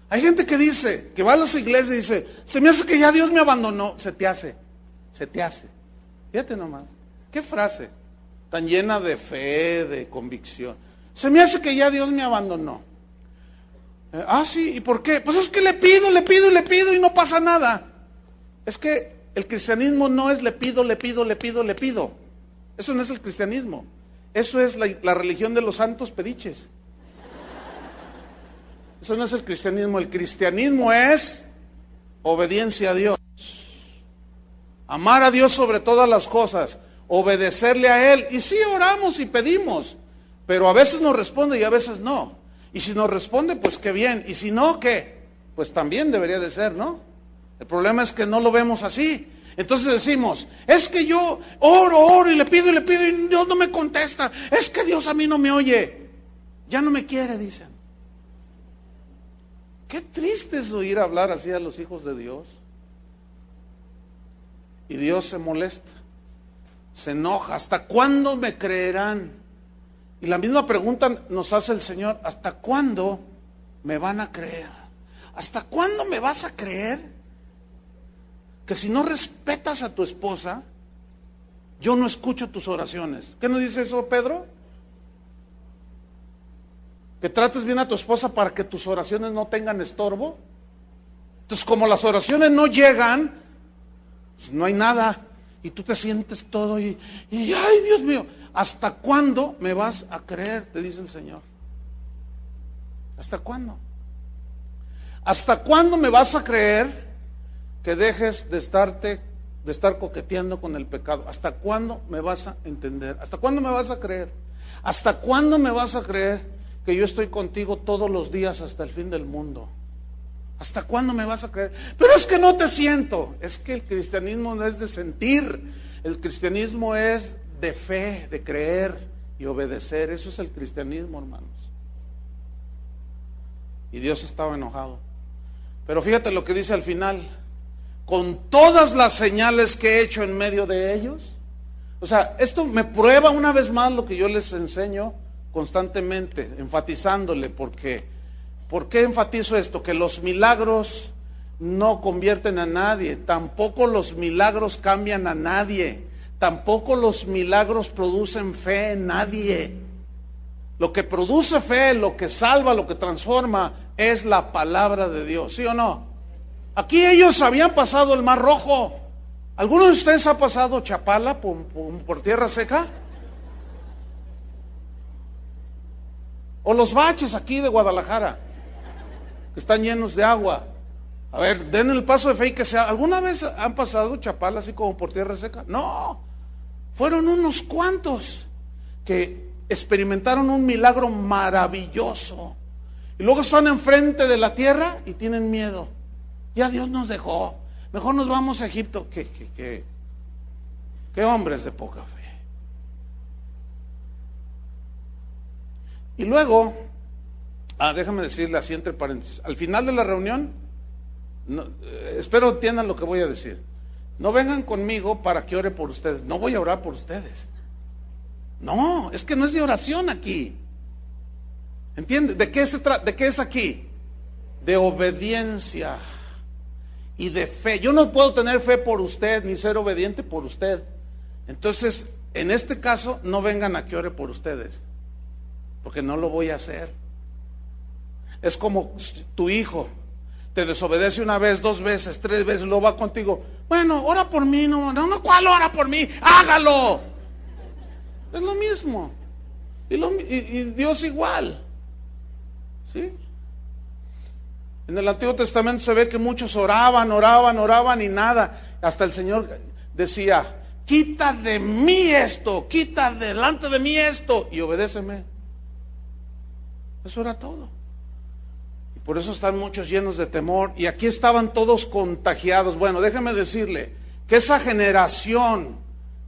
Hay gente que dice, que va a las iglesias y dice, se me hace que ya Dios me abandonó. Se te hace. Fíjate nomás, qué frase tan llena de fe, de convicción. Se me hace que ya Dios me abandonó. Sí, ¿y por qué? Pues es que le pido y no pasa nada. Es que el cristianismo no es le pido. Eso no es el cristianismo. Eso es la religión de los santos pediches. Eso no es el cristianismo. El cristianismo es obediencia a Dios. Amar a Dios sobre todas las cosas. Obedecerle a Él. Y sí oramos y pedimos. Pero a veces nos responde y a veces no. Y si nos responde, pues qué bien. Y si no, ¿qué? Pues también debería de ser, ¿no? El problema es que no lo vemos así. Entonces decimos, es que yo oro y le pido y Dios no me contesta. Es que Dios a mí no me oye. Ya no me quiere, dicen. Qué triste es oír hablar así a los hijos de Dios. Y Dios se molesta, se enoja. ¿Hasta cuándo me creerán? Y la misma pregunta nos hace el Señor, ¿hasta cuándo me van a creer? ¿Hasta cuándo me vas a creer que si no respetas a tu esposa, yo no escucho tus oraciones? ¿Qué nos dice eso, Pedro? Que trates bien a tu esposa para que tus oraciones no tengan estorbo. Entonces, como las oraciones no llegan, pues no hay nada. Y tú te sientes todo y ay, Dios mío, ¿hasta cuándo me vas a creer? Te dice el Señor. ¿Hasta cuándo? ¿Hasta cuándo me vas a creer que dejes de estar coqueteando con el pecado? ¿Hasta cuándo me vas a entender? ¿Hasta cuándo me vas a creer? ¿Hasta cuándo me vas a creer que yo estoy contigo todos los días hasta el fin del mundo? ¿Hasta cuándo me vas a creer? Pero es que no te siento. Es que el cristianismo no es de sentir. El cristianismo es de fe, de creer y obedecer. Eso es el cristianismo, hermanos. Y Dios estaba enojado. Pero fíjate lo que dice al final. Con todas las señales que he hecho en medio de ellos. O sea, esto me prueba una vez más lo que yo les enseño constantemente, enfatizándole. ¿Por qué enfatizo esto? Que los milagros no convierten a nadie. Tampoco los milagros cambian a nadie. Tampoco los milagros producen fe en nadie. Lo que produce fe, lo que salva, lo que transforma, es la palabra de Dios, ¿sí o no? Aquí ellos habían pasado el Mar Rojo. ¿Alguno de ustedes ha pasado Chapala por tierra seca? O los baches aquí de Guadalajara, que están llenos de agua. A ver, den el paso de fe y que sea. ¿Alguna vez han pasado Chapala así como por tierra seca? No, fueron unos cuantos que experimentaron un milagro maravilloso. Y luego están enfrente de la tierra y tienen miedo. Ya Dios nos dejó. Mejor nos vamos a Egipto. ¿Qué hombres de poca fe? Y luego, déjame decirle así entre paréntesis, al final de la reunión, espero entiendan lo que voy a decir. No vengan conmigo para que ore por ustedes. No voy a orar por ustedes. No, es que no es de oración aquí. ¿Entiende? ¿De qué se trata? ¿De qué es aquí? De obediencia. y de fe. Yo no puedo tener fe por usted ni ser obediente por usted. Entonces, en este caso, no vengan a que ore por ustedes, porque no lo voy a hacer. Es como tu hijo te desobedece una vez, 2 veces, 3 veces, luego va contigo. Bueno, ora por mí, no, ¿cuál ora por mí? Hágalo. Es lo mismo. Y Dios igual. ¿Sí? En el Antiguo Testamento se ve que muchos oraban y nada. Hasta el Señor decía: quita de mí esto, quita delante de mí esto y obedéceme. Eso era todo. Y por eso están muchos llenos de temor. Y aquí estaban todos contagiados. Bueno, déjeme decirle que esa generación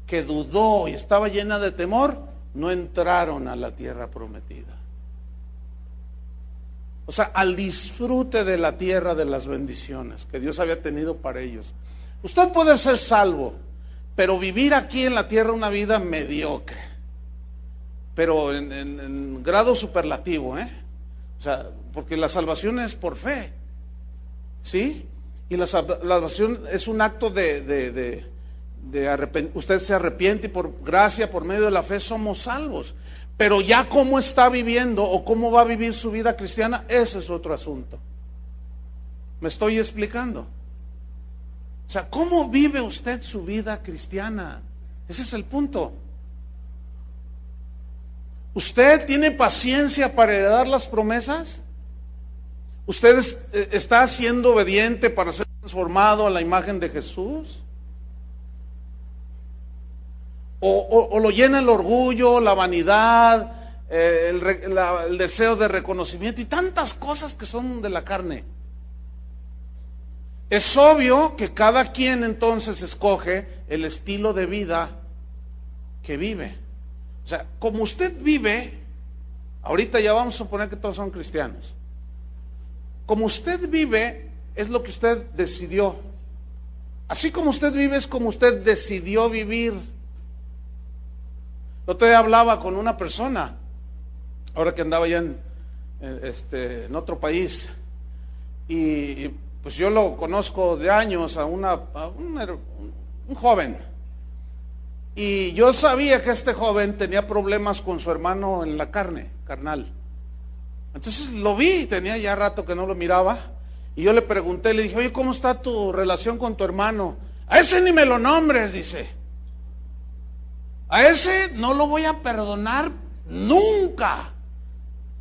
que dudó y estaba llena de temor, no entraron a la tierra prometida. O sea, al disfrute de la tierra de las bendiciones que Dios había tenido para ellos. Usted puede ser salvo, pero vivir aquí en la tierra una vida mediocre, pero en grado superlativo, O sea, porque la salvación es por fe, ¿sí? Y la salvación es un acto de usted se arrepiente y por gracia, por medio de la fe somos salvos. Pero ya cómo está viviendo o cómo va a vivir su vida cristiana, ese es otro asunto. ¿Me estoy explicando? O sea, ¿cómo vive usted su vida cristiana? Ese es el punto. ¿Usted tiene paciencia para heredar las promesas? ¿Usted está siendo obediente para ser transformado a la imagen de Jesús? ¿O lo llena el orgullo, la vanidad, el deseo de reconocimiento y tantas cosas que son de la carne? Es obvio que cada quien entonces escoge el estilo de vida que vive. O sea, como usted vive, ahorita ya vamos a suponer que todos son cristianos. Como usted vive, es lo que usted decidió. Así como usted vive, es como usted decidió vivir. Otro día hablaba con una persona, ahora que andaba ya en otro país, y pues yo lo conozco de años a un joven, y yo sabía que este joven tenía problemas con su hermano en la carnal. Entonces lo vi, tenía ya rato que no lo miraba, y yo le pregunté, le dije: oye, ¿cómo está tu relación con tu hermano? A ese ni me lo nombres, dice. A ese no lo voy a perdonar nunca.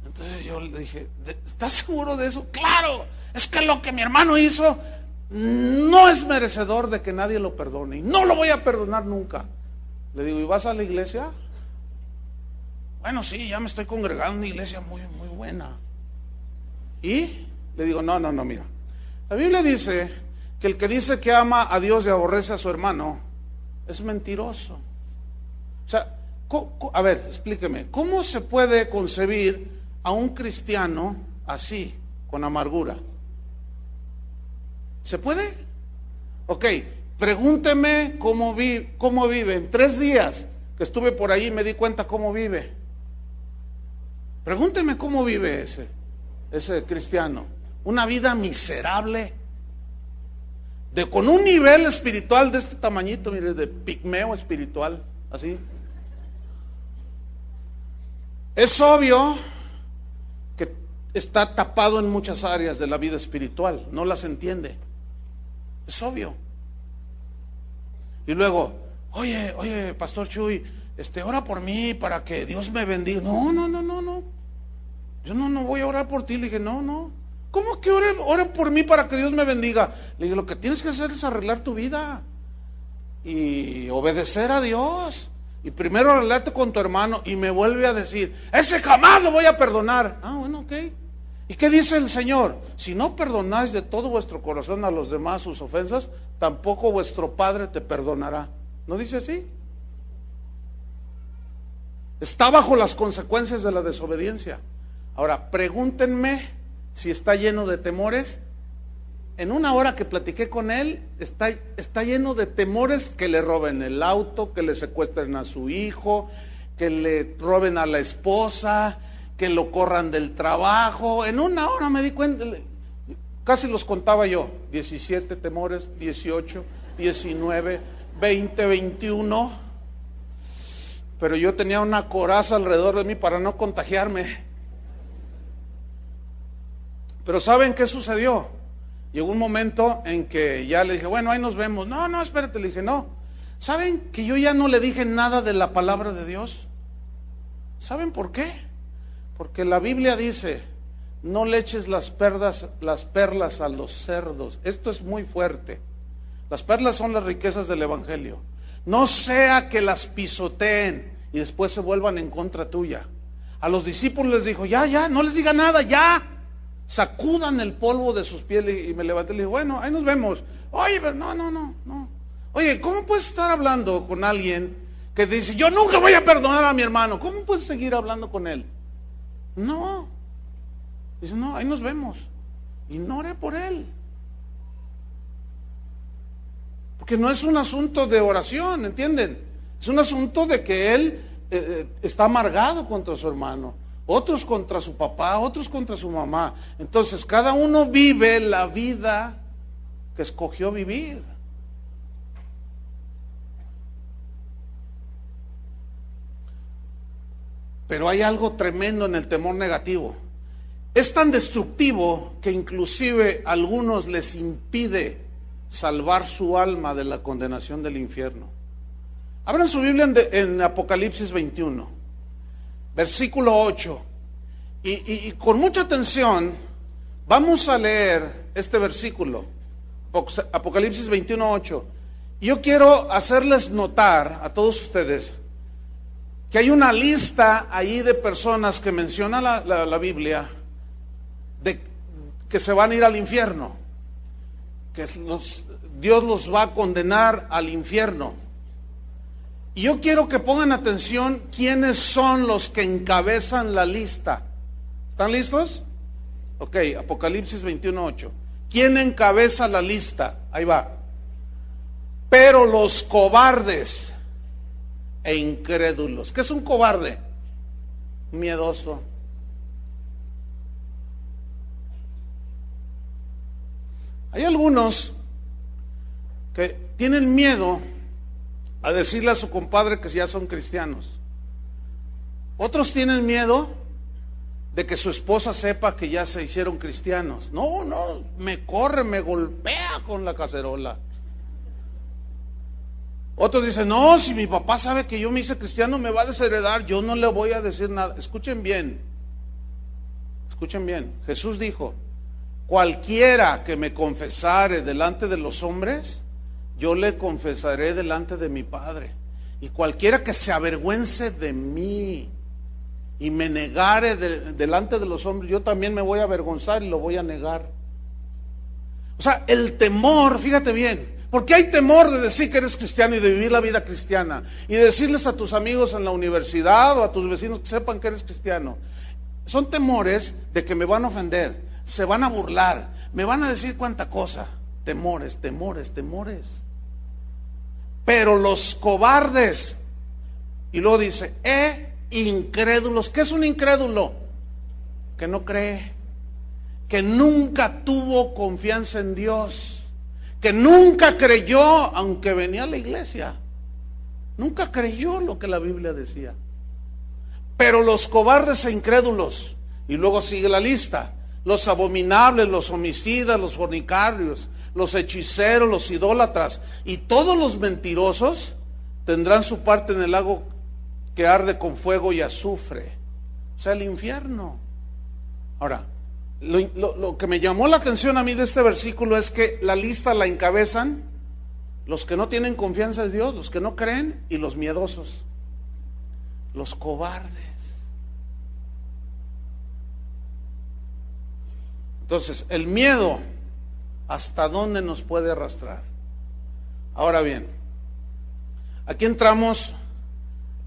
Entonces yo le dije: ¿estás seguro de eso? Claro, es que lo que mi hermano hizo no es merecedor de que nadie lo perdone y no lo voy a perdonar nunca. Le digo: ¿y vas a la iglesia? Bueno, sí, ya me estoy congregando en una iglesia muy, muy buena. ¿Y? Le digo: no, mira, la Biblia dice que el que dice que ama a Dios y aborrece a su hermano es mentiroso. O sea, a ver, explíqueme, ¿cómo se puede concebir a un cristiano así, con amargura? ¿Se puede? Ok, pregúnteme cómo vive. En 3 días que estuve por ahí me di cuenta cómo vive. Pregúnteme cómo vive ese cristiano. Una vida miserable, con un nivel espiritual de este tamañito, mire, de pigmeo espiritual, así. Es obvio que está tapado en muchas áreas de la vida espiritual, no las entiende. Es obvio. Y luego: oye, Pastor Chuy, ora por mí para que Dios me bendiga. No. Yo no voy a orar por ti. Le dije: no. ¿Cómo que ore por mí para que Dios me bendiga? Le dije: lo que tienes que hacer es arreglar tu vida y obedecer a Dios. Y primero arreglarte con tu hermano. Y me vuelve a decir: ese jamás lo voy a perdonar. Bueno, ok. ¿Y qué dice el Señor? Si no perdonáis de todo vuestro corazón a los demás sus ofensas, tampoco vuestro Padre te perdonará. ¿No dice así? Está bajo las consecuencias de la desobediencia. Ahora, pregúntenme si está lleno de temores. En una hora que platiqué con él, está lleno de temores: que le roben el auto, que le secuestren a su hijo, que le roben a la esposa, que lo corran del trabajo. En una hora me di cuenta. Casi los contaba yo, 17 temores, 18, 19, 20, 21. Pero yo tenía una coraza alrededor de mí para no contagiarme. Pero ¿saben qué sucedió? Llegó un momento en que ya le dije, bueno, ahí nos vemos. No, espérate, le dije, no. ¿Saben que yo ya no le dije nada de la palabra de Dios? ¿Saben por qué? Porque la Biblia dice, no le eches las perlas a los cerdos. Esto es muy fuerte. Las perlas son las riquezas del Evangelio. No sea que las pisoteen y después se vuelvan en contra tuya. A los discípulos les dijo, ya, no les diga nada, ya. Sacudan el polvo de sus pies. Y me levanté y le dije, bueno, ahí nos vemos. Oye, pero no. Oye, ¿cómo puedes estar hablando con alguien que dice, yo nunca voy a perdonar a mi hermano? ¿Cómo puedes seguir hablando con él? No. Dice, no, ahí nos vemos. Y no oré por él. Porque no es un asunto de oración, ¿entienden? Es un asunto de que él está amargado contra su hermano, otros contra su papá, otros contra su mamá. Entonces cada uno vive la vida que escogió vivir. Pero hay algo tremendo en el temor negativo. Es tan destructivo que inclusive a algunos les impide salvar su alma de la condenación del infierno. Abran su Biblia en Apocalipsis 21, versículo 8. Y con mucha atención vamos a leer este versículo, Apocalipsis 21, 8. Y yo quiero hacerles notar a todos ustedes que hay una lista ahí de personas que menciona la Biblia de que se van a ir al infierno, que Dios los va a condenar al infierno. Y yo quiero que pongan atención quiénes son los que encabezan la lista. ¿Están listos? Ok, Apocalipsis 21:8. ¿Quién encabeza la lista? Ahí va. Pero los cobardes e incrédulos. ¿Qué es un cobarde? Miedoso. Hay algunos que tienen miedo a decirle a su compadre que ya son cristianos. Otros tienen miedo de que su esposa sepa que ya se hicieron cristianos. No, me corre, me golpea con la cacerola. Otros dicen, no, si mi papá sabe que yo me hice cristiano me va a desheredar, yo no le voy a decir nada. Escuchen bien, Jesús dijo, cualquiera que me confesare delante de los hombres, yo le confesaré delante de mi Padre. Y cualquiera que se avergüence de mí y me negare delante de los hombres, yo también me voy a avergonzar y lo voy a negar. O sea, el temor, fíjate bien, porque hay temor de decir que eres cristiano y de vivir la vida cristiana y de decirles a tus amigos en la universidad o a tus vecinos que sepan que eres cristiano. Son temores de que me van a ofender, se van a burlar, me van a decir cuánta cosa. Temores. Pero los cobardes, y luego dice, incrédulos. ¿Qué es un incrédulo? Que no cree, que nunca tuvo confianza en Dios, que nunca creyó, aunque venía a la iglesia, nunca creyó lo que la Biblia decía. Pero los cobardes e incrédulos, y luego sigue la lista, los abominables, los homicidas, los fornicarios, los hechiceros, los idólatras y todos los mentirosos tendrán su parte en el lago que arde con fuego y azufre, o sea, el infierno. Ahora, lo que me llamó la atención a mí de este versículo es que la lista la encabezan los que no tienen confianza en Dios, los que no creen y los miedosos, los cobardes. Entonces, el miedo, ¿hasta dónde nos puede arrastrar? Ahora bien, aquí entramos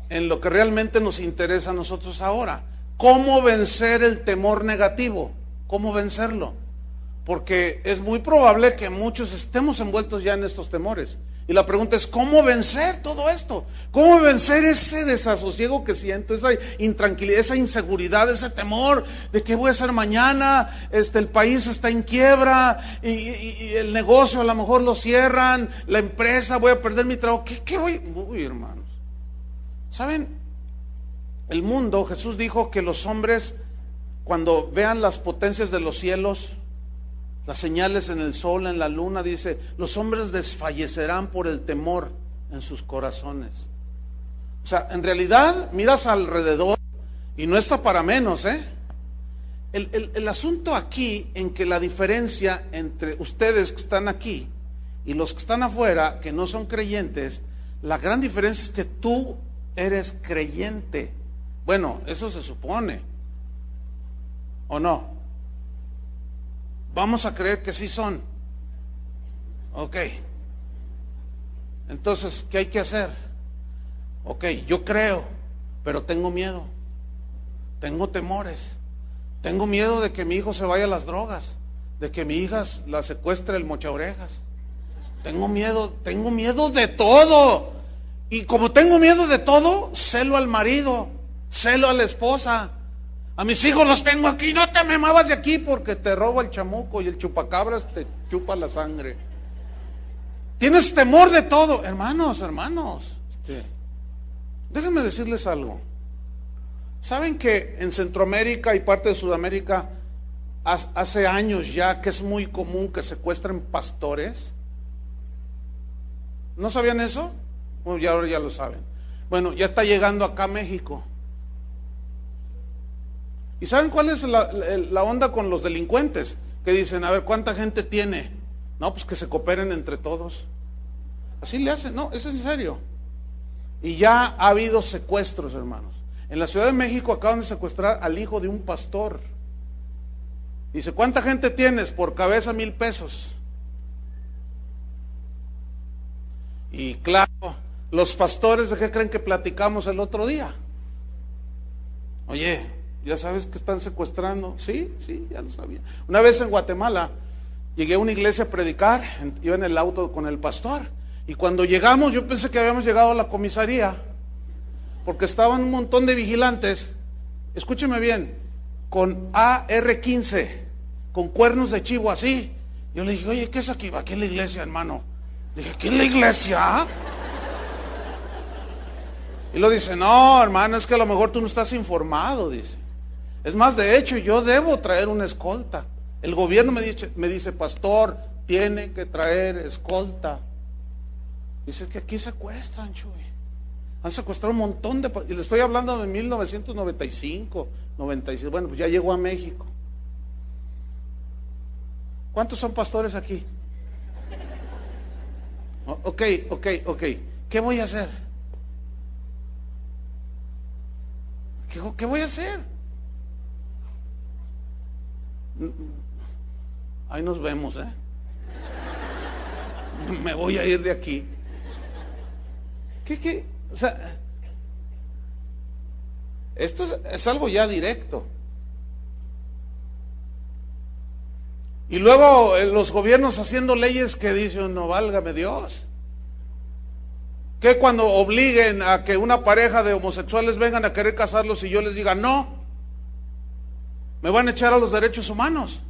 en lo que realmente nos interesa a nosotros ahora. ¿Cómo vencer el temor negativo? ¿Cómo vencerlo? Porque es muy probable que muchos estemos envueltos ya en estos temores. Y la pregunta es, ¿cómo vencer todo esto? ¿Cómo vencer ese desasosiego que siento, esa intranquilidad, esa inseguridad, ese temor de qué voy a hacer mañana? El país está en quiebra y el negocio a lo mejor lo cierran, la empresa, voy a perder mi trabajo. ¿Qué voy? Uy, hermanos. ¿Saben? El mundo, Jesús dijo que los hombres, cuando vean las potencias de los cielos, las señales en el sol, en la luna, dice, los hombres desfallecerán por el temor en sus corazones. O sea, en realidad miras alrededor y no está para menos, El asunto aquí en que la diferencia entre ustedes que están aquí y los que están afuera, que no son creyentes, la gran diferencia es que tú eres creyente. Bueno, eso se supone, ¿o no? Vamos a creer que sí son. Ok. Entonces, ¿qué hay que hacer? Ok, yo creo, pero tengo miedo. Tengo temores. Tengo miedo de que mi hijo se vaya a las drogas, de que mi hija la secuestre el mochaorejas. Tengo miedo de todo. Y como tengo miedo de todo, celo al marido, celo a la esposa. A mis hijos los tengo aquí, no te me muevas de aquí porque te roba el chamuco y el chupacabras te chupa la sangre. Tienes temor de todo, hermanos. Déjenme decirles algo. ¿Saben que en Centroamérica y parte de Sudamérica hace años ya que es muy común que secuestren pastores? ¿No sabían eso? Bueno, ya ahora ya lo saben. Bueno, ya está llegando acá a México. ¿Y saben cuál es la onda con los delincuentes? Que dicen, a ver, ¿cuánta gente tiene? No, pues que se cooperen entre todos. Así le hacen, no, eso es en serio. Y ya ha habido secuestros, hermanos. En la Ciudad de México acaban de secuestrar al hijo de un pastor. Dice, ¿cuánta gente tienes? Por cabeza 1,000 pesos. Y claro, los pastores, ¿de qué creen que platicamos el otro día? Oye, ¿ya sabes que están secuestrando? Sí, ya lo sabía. Una vez en Guatemala, llegué a una iglesia a predicar, iba en el auto con el pastor, y cuando llegamos, yo pensé que habíamos llegado a la comisaría, porque estaban un montón de vigilantes, escúcheme bien, con AR-15, con cuernos de chivo así. Yo le dije, oye, ¿qué es aquí? Aquí en la iglesia, hermano. Le dije, ¿aquí en la iglesia? Y lo dice, no, hermano, es que a lo mejor tú no estás informado, dice. Es más, de hecho, yo debo traer una escolta. El gobierno me dice, pastor, tiene que traer escolta. Dice que aquí secuestran, Chuy. Han secuestrado un montón y le estoy hablando de 1995, 96. Bueno, pues ya llegó a México. ¿Cuántos son pastores aquí? Ok. ¿Qué voy a hacer? ¿Qué voy a hacer? Ahí nos vemos, Me voy a ir de aquí. ¿Qué? O sea, esto es algo ya directo. Y luego los gobiernos haciendo leyes que dicen, no, válgame Dios. ¿Qué cuando obliguen a que una pareja de homosexuales vengan a querer casarlos y yo les diga no? Me van a echar a los derechos humanos.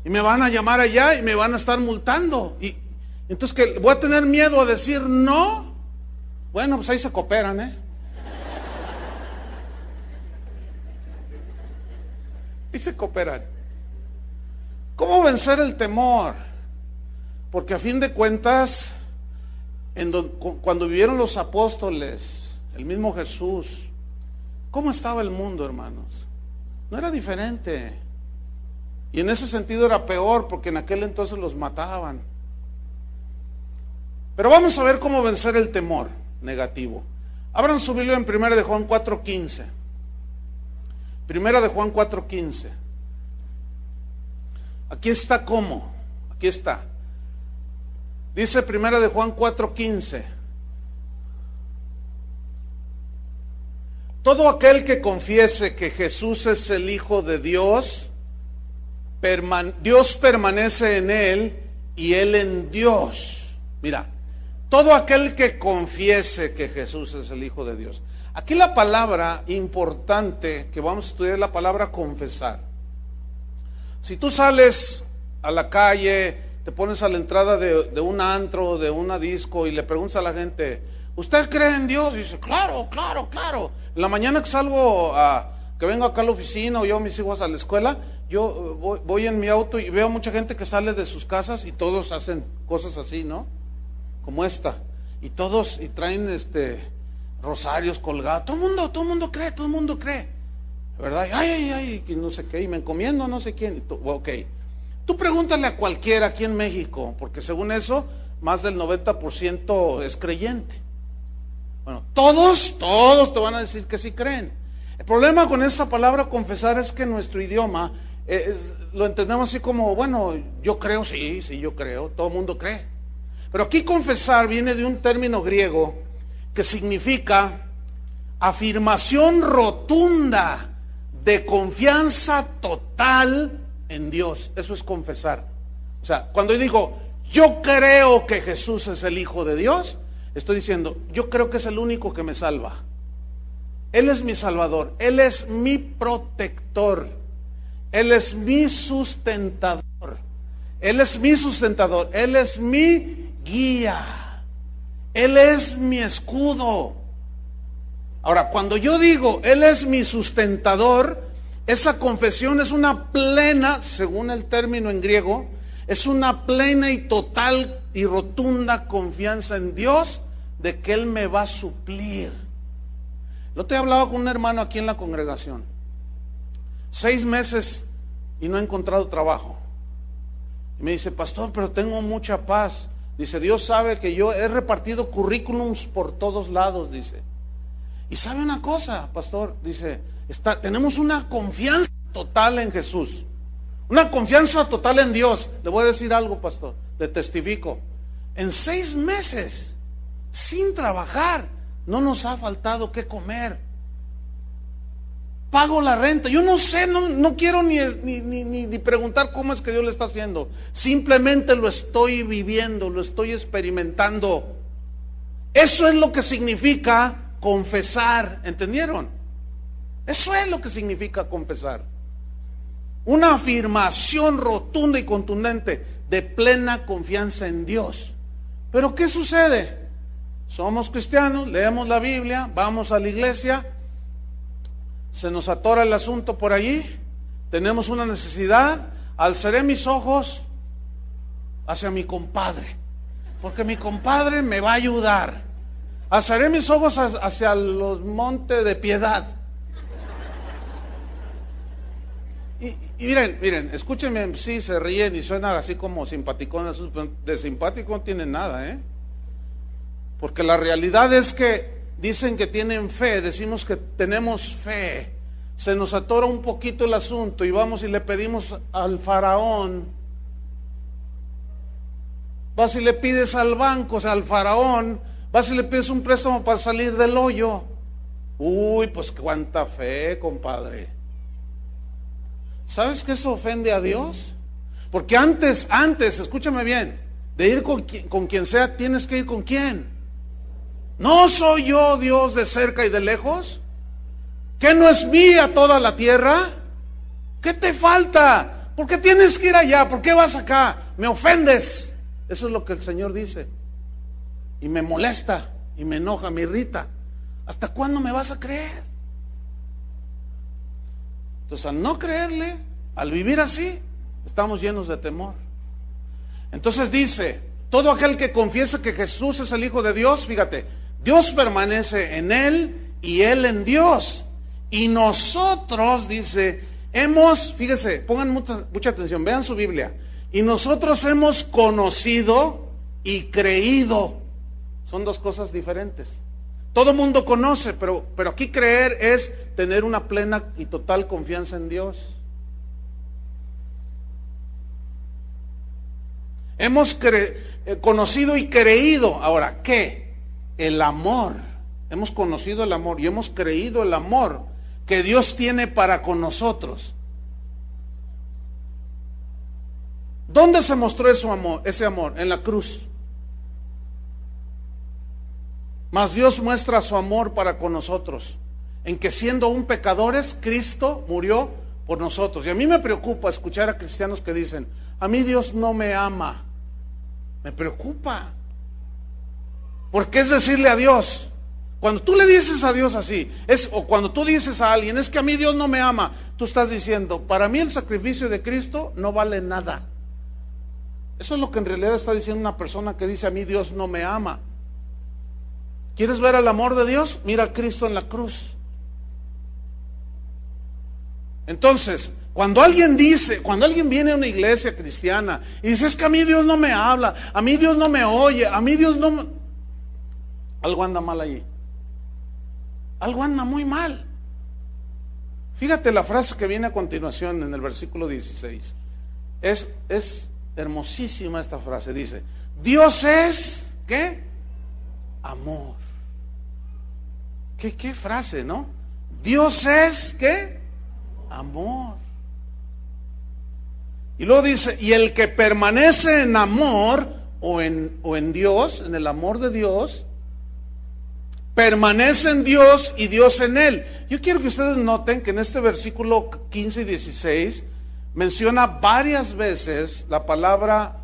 Y me van a llamar allá y me van a estar multando. Y entonces, ¿qué? ¿Voy a tener miedo a decir no? Bueno, pues ahí se cooperan, Y se cooperan. ¿Cómo vencer el temor? Porque a fin de cuentas, cuando vivieron los apóstoles, el mismo Jesús, ¿cómo estaba el mundo, hermanos? No era diferente. Y en ese sentido era peor, porque en aquel entonces los mataban. Pero vamos a ver cómo vencer el temor negativo. Abran su Biblia en 1 de Juan 4:15. 1 de Juan 4:15. Aquí está cómo. Aquí está. Dice 1 de Juan 4:15. Todo aquel que confiese que Jesús es el Hijo de Dios, Dios permanece en él y él en Dios. Mira, todo aquel que confiese que Jesús es el Hijo de Dios. Aquí la palabra importante que vamos a estudiar es la palabra confesar. Si tú sales a la calle, te pones a la entrada de un antro, de una disco y le preguntas a la gente, ¿usted cree en Dios? Y dice, claro, claro, claro. En la mañana que salgo, que vengo acá a la oficina o llevo a mis hijos a la escuela, yo voy en mi auto y veo mucha gente que sale de sus casas y todos hacen cosas así, ¿no? Como esta. Y todos, y traen rosarios colgados. Todo el mundo cree. ¿Verdad? Ay, no sé qué, y me encomiendo a no sé quién. Ok. Tú pregúntale a cualquiera aquí en México, porque según eso, más del 90% es creyente. Bueno, todos te van a decir que sí creen. El problema con esta palabra confesar es que nuestro idioma lo entendemos así como, bueno, yo creo, sí, yo creo, todo el mundo cree. Pero aquí confesar viene de un término griego que significa afirmación rotunda de confianza total en Dios. Eso es confesar. O sea, cuando yo digo, yo creo que Jesús es el Hijo de Dios, estoy diciendo, yo creo que es el único que me salva. Él es mi salvador, Él es mi protector, Él es mi sustentador, Él es mi guía, Él es mi escudo. Ahora, cuando yo digo, Él es mi sustentador, esa confesión es una plena, según el término en griego, es una plena y total y rotunda confianza en Dios de que Él me va a suplir. Yo te he hablado con un hermano aquí en la congregación, 6 meses y no he encontrado trabajo. Y me dice, pastor, pero tengo mucha paz. Dice, Dios sabe que yo he repartido currículums por todos lados, dice. Y sabe una cosa, pastor, dice, tenemos una confianza total en Jesús, una confianza total en Dios. Le voy a decir algo, pastor, le testifico. En 6 meses, sin trabajar, no nos ha faltado qué comer. Pago la renta. Yo no sé, no quiero ni preguntar cómo es que Dios lo está haciendo. Simplemente lo estoy viviendo, lo estoy experimentando. Eso es lo que significa confesar, ¿entendieron? Eso es lo que significa confesar. Una afirmación rotunda y contundente de plena confianza en Dios. Pero ¿qué sucede? Somos cristianos, leemos la Biblia, vamos a la iglesia, se nos atora el asunto por allí, tenemos una necesidad, alzaré mis ojos hacia mi compadre, porque mi compadre me va a ayudar. Alzaré mis ojos hacia los montes de piedad. Y miren, escúchenme, sí, se ríen y suenan así como simpaticones, de simpático no tienen nada, porque la realidad es que dicen que tienen fe, decimos que tenemos fe, se nos atora un poquito el asunto y vamos y le pedimos al faraón, vas y le pides al banco, o sea, al faraón, vas y le pides un préstamo para salir del hoyo. Uy, pues cuánta fe, compadre. ¿Sabes que eso ofende a Dios? Porque antes, escúchame bien, de ir con quien sea, tienes que ir con quién. ¿No soy yo Dios de cerca y de lejos? ¿Que no es mía toda la tierra? ¿Qué te falta? ¿Por qué tienes que ir allá? ¿Por qué vas acá? Me ofendes. Eso es lo que el Señor dice. Y me molesta, y me enoja, me irrita. ¿Hasta cuándo me vas a creer? Entonces, al no creerle, al vivir así, estamos llenos de temor. Entonces dice, todo aquel que confiesa que Jesús es el Hijo de Dios, fíjate, Dios permanece en él y él en Dios. Y nosotros, dice, fíjese, pongan mucha atención, vean su Biblia. Y nosotros hemos conocido y creído. Son 2 cosas diferentes. Todo mundo conoce, pero aquí creer es tener una plena y total confianza en Dios. Hemos conocido y creído. Ahora, ¿qué? El amor. Hemos conocido el amor y hemos creído el amor que Dios tiene para con nosotros. ¿Dónde se mostró ese amor? En la cruz. Mas Dios muestra su amor para con nosotros, en que siendo aún pecadores, Cristo murió por nosotros. Y a mí me preocupa escuchar a cristianos que dicen, a mí Dios no me ama. Me preocupa. Porque es decirle a Dios, cuando tú le dices a Dios así, o cuando tú dices a alguien, es que a mí Dios no me ama, tú estás diciendo, para mí el sacrificio de Cristo no vale nada. Eso es lo que en realidad está diciendo una persona que dice, a mí Dios no me ama. ¿Quieres ver el amor de Dios? Mira a Cristo en la cruz. Entonces, cuando alguien viene a una iglesia cristiana y dice, es que a mí Dios no me habla, a mí Dios no me oye, a mí Dios no me... Algo anda mal allí. Algo anda muy mal. Fíjate la frase que viene a continuación en el versículo 16. Es hermosísima esta frase. Dice, Dios es, ¿qué? Amor. ¿Qué frase, no? Dios es, ¿qué? Amor. Y luego dice, y el que permanece en amor o en Dios, en el amor de Dios, permanece en Dios y Dios en él. Yo quiero que ustedes noten que en este versículo 15 y 16 menciona varias veces la palabra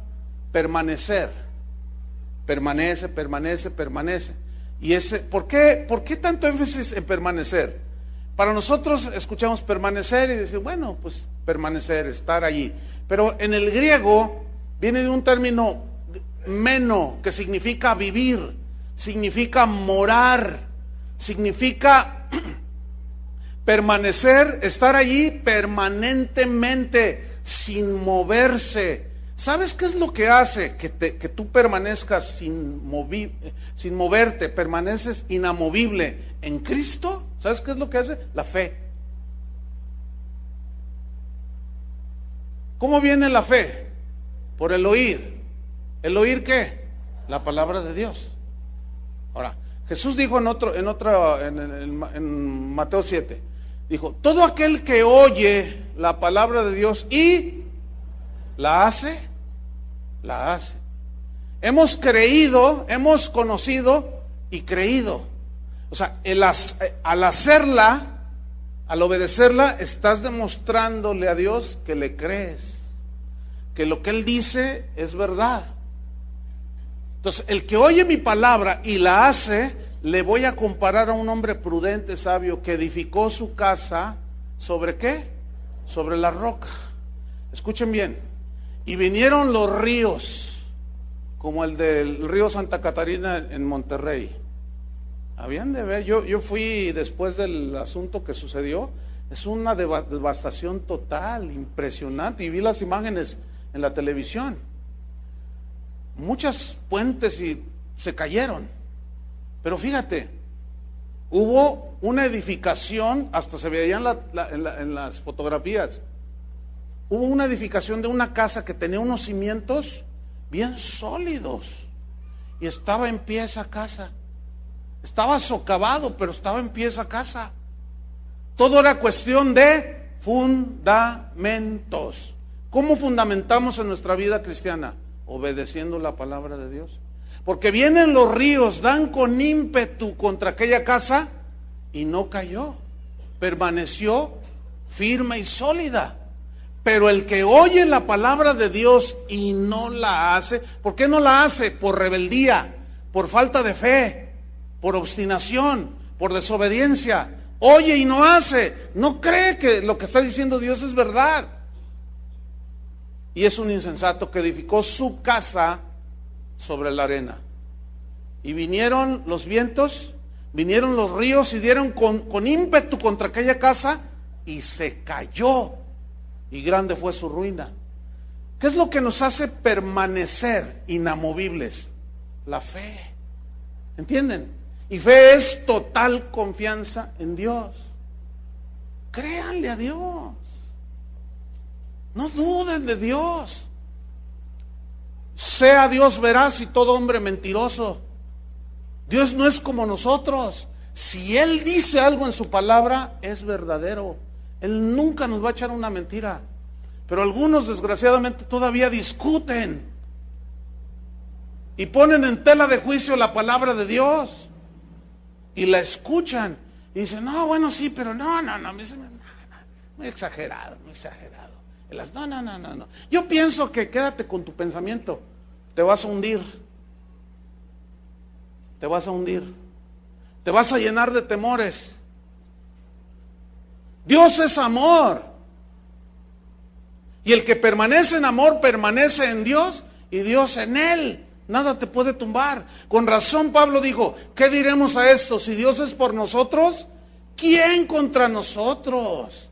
permanecer. Permanece, permanece, permanece. Y ¿por qué tanto énfasis en permanecer? Para nosotros escuchamos permanecer y decir, bueno, pues permanecer, estar allí. Pero en el griego viene de un término meno, que significa vivir, significa morar, significa permanecer, estar allí permanentemente, sin moverse. ¿Sabes qué es lo que hace que tú permanezcas sin moverte, permaneces inamovible en Cristo? ¿Sabes qué es lo que hace? La fe. ¿Cómo viene la fe? Por el oír. ¿El oír qué? La palabra de Dios. Ahora, Jesús dijo en Mateo 7, dijo, todo aquel que oye la palabra de Dios y la hace, la hace. Hemos creído, hemos conocido y creído. O sea, al hacerla, al obedecerla, estás demostrándole a Dios que le crees, que lo que Él dice es verdad. Entonces, el que oye mi palabra y la hace, le voy a comparar a un hombre prudente, sabio, que edificó su casa, ¿sobre qué? Sobre la roca. Escuchen bien. Y vinieron los ríos, como el del río Santa Catarina en Monterrey. Habían de ver, yo fui después del asunto que sucedió, es una devastación total, impresionante, y vi las imágenes en la televisión. Muchas puentes se cayeron, pero fíjate, hubo una edificación, hasta se veían en las fotografías, hubo una edificación de una casa que tenía unos cimientos bien sólidos, y estaba en pie esa casa. Estaba socavado, pero estaba en pie esa casa. Todo era cuestión de fundamentos. ¿Cómo fundamentamos en nuestra vida cristiana? Obedeciendo la palabra de Dios. Porque vienen los ríos, dan con ímpetu contra aquella casa y no cayó. Permaneció firme y sólida. Pero el que oye la palabra de Dios y no la hace, ¿por qué no la hace? Por rebeldía, por falta de fe, por obstinación, por desobediencia. Oye y no hace, no cree que lo que está diciendo Dios es verdad. Y es un insensato que edificó su casa sobre la arena. Y vinieron los vientos, vinieron los ríos y dieron con ímpetu contra aquella casa y se cayó. Y grande fue su ruina. ¿Qué es lo que nos hace permanecer inamovibles? La fe. ¿Entienden? Y fe es total confianza en Dios. Créanle a Dios. No duden de Dios. Sea Dios veraz y todo hombre mentiroso. Dios no es como nosotros. Si Él dice algo en su palabra, es verdadero. Él nunca nos va a echar una mentira. Pero algunos desgraciadamente todavía discuten y ponen en tela de juicio la palabra de Dios. y la escuchan y dicen, no, bueno, sí, pero no, muy exagerado, muy exagerado. No. Yo pienso que quédate con tu pensamiento, te vas a hundir, te vas a llenar de temores. Dios es amor, y el que permanece en amor permanece en Dios y Dios en él. Nada te puede tumbar. Con razón Pablo dijo, ¿qué diremos a esto? Si Dios es por nosotros, ¿quién contra nosotros?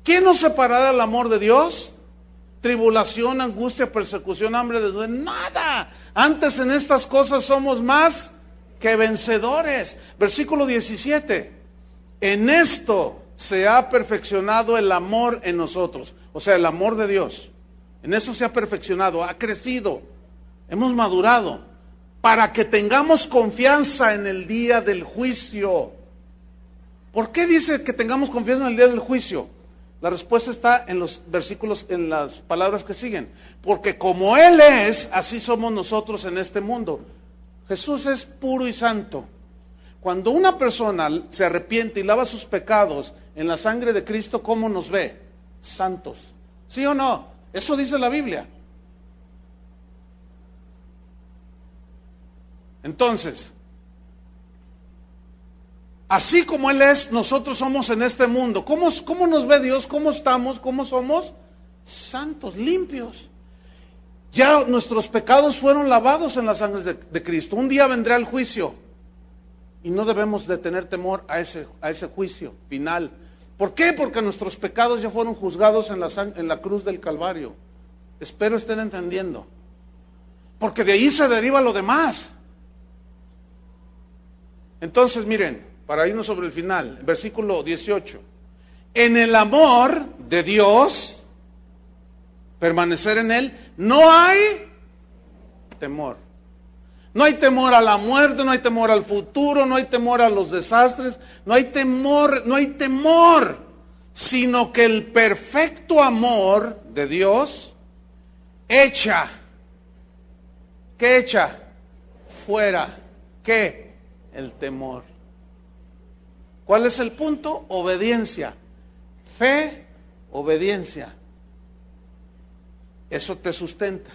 ¿Quién nos separará del amor de Dios? Tribulación, angustia, persecución, hambre, desnudez, nada. Antes en estas cosas somos más que vencedores. Versículo 17. En esto se ha perfeccionado el amor en nosotros. O sea, el amor de Dios. En eso se ha perfeccionado, ha crecido. Hemos madurado para que tengamos confianza en el día del juicio. ¿Por qué dice que tengamos confianza en el día del juicio? La respuesta está en los versículos, en las palabras que siguen. Porque como Él es, así somos nosotros en este mundo. Jesús es puro y santo. Cuando una persona se arrepiente y lava sus pecados en la sangre de Cristo, ¿cómo nos ve? Santos. ¿Sí o no? Eso dice la Biblia. Entonces, así como Él es, nosotros somos en este mundo. ¿Cómo nos ve Dios? ¿Cómo estamos? ¿Cómo somos? Santos, limpios. Ya nuestros pecados fueron lavados en la sangre de Cristo. Un día vendrá el juicio y no debemos de tener temor a ese juicio final. ¿Por qué? Porque nuestros pecados ya fueron juzgados en la cruz del Calvario. Espero estén entendiendo. Porque de ahí se deriva lo demás. Entonces, miren, para irnos sobre el final, versículo 18. En el amor de Dios, permanecer en Él, no hay temor. No hay temor a la muerte, no hay temor al futuro, no hay temor a los desastres, no hay temor, sino que el perfecto amor de Dios echa, ¿qué echa? Fuera, ¿qué? El temor. ¿Cuál es el punto? Obediencia. Fe, obediencia. Eso te sustenta.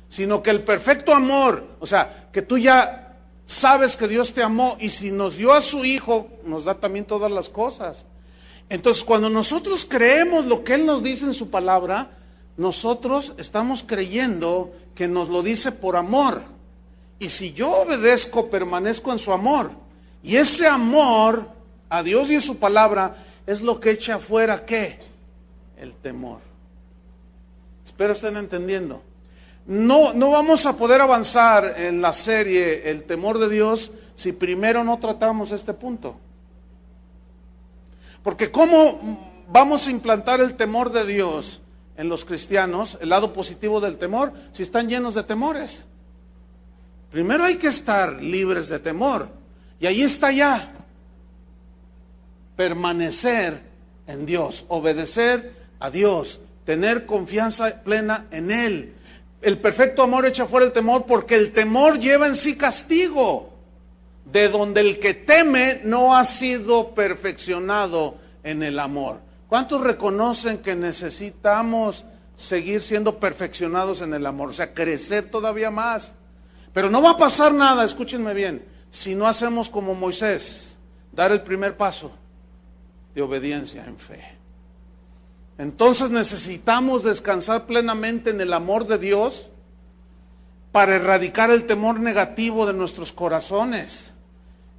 Sino que el perfecto amor, o sea, que tú ya sabes que Dios te amó y si nos dio a su Hijo, nos da también todas las cosas. Entonces, cuando nosotros creemos lo que Él nos dice en su palabra, nosotros estamos creyendo que nos lo dice por amor. Y si yo obedezco, permanezco en su amor. Y ese amor a Dios y a su palabra es lo que echa afuera, ¿qué? El temor. Espero estén entendiendo. No vamos a poder avanzar en la serie El temor de Dios si primero no tratamos este punto. Porque ¿cómo vamos a implantar el temor de Dios en los cristianos, el lado positivo del temor, si están llenos de temores? Primero hay que estar libres de temor. Y ahí está ya. Permanecer en Dios, obedecer a Dios, tener confianza plena en Él. El perfecto amor echa fuera el temor porque el temor lleva en sí castigo, de donde el que teme no ha sido perfeccionado en el amor. ¿Cuántos reconocen que necesitamos seguir siendo perfeccionados en el amor? O sea, crecer todavía más. Pero no va a pasar nada, escúchenme bien, si no hacemos como Moisés, dar el primer paso de obediencia en fe. Entonces necesitamos descansar plenamente en el amor de Dios para erradicar el temor negativo de nuestros corazones.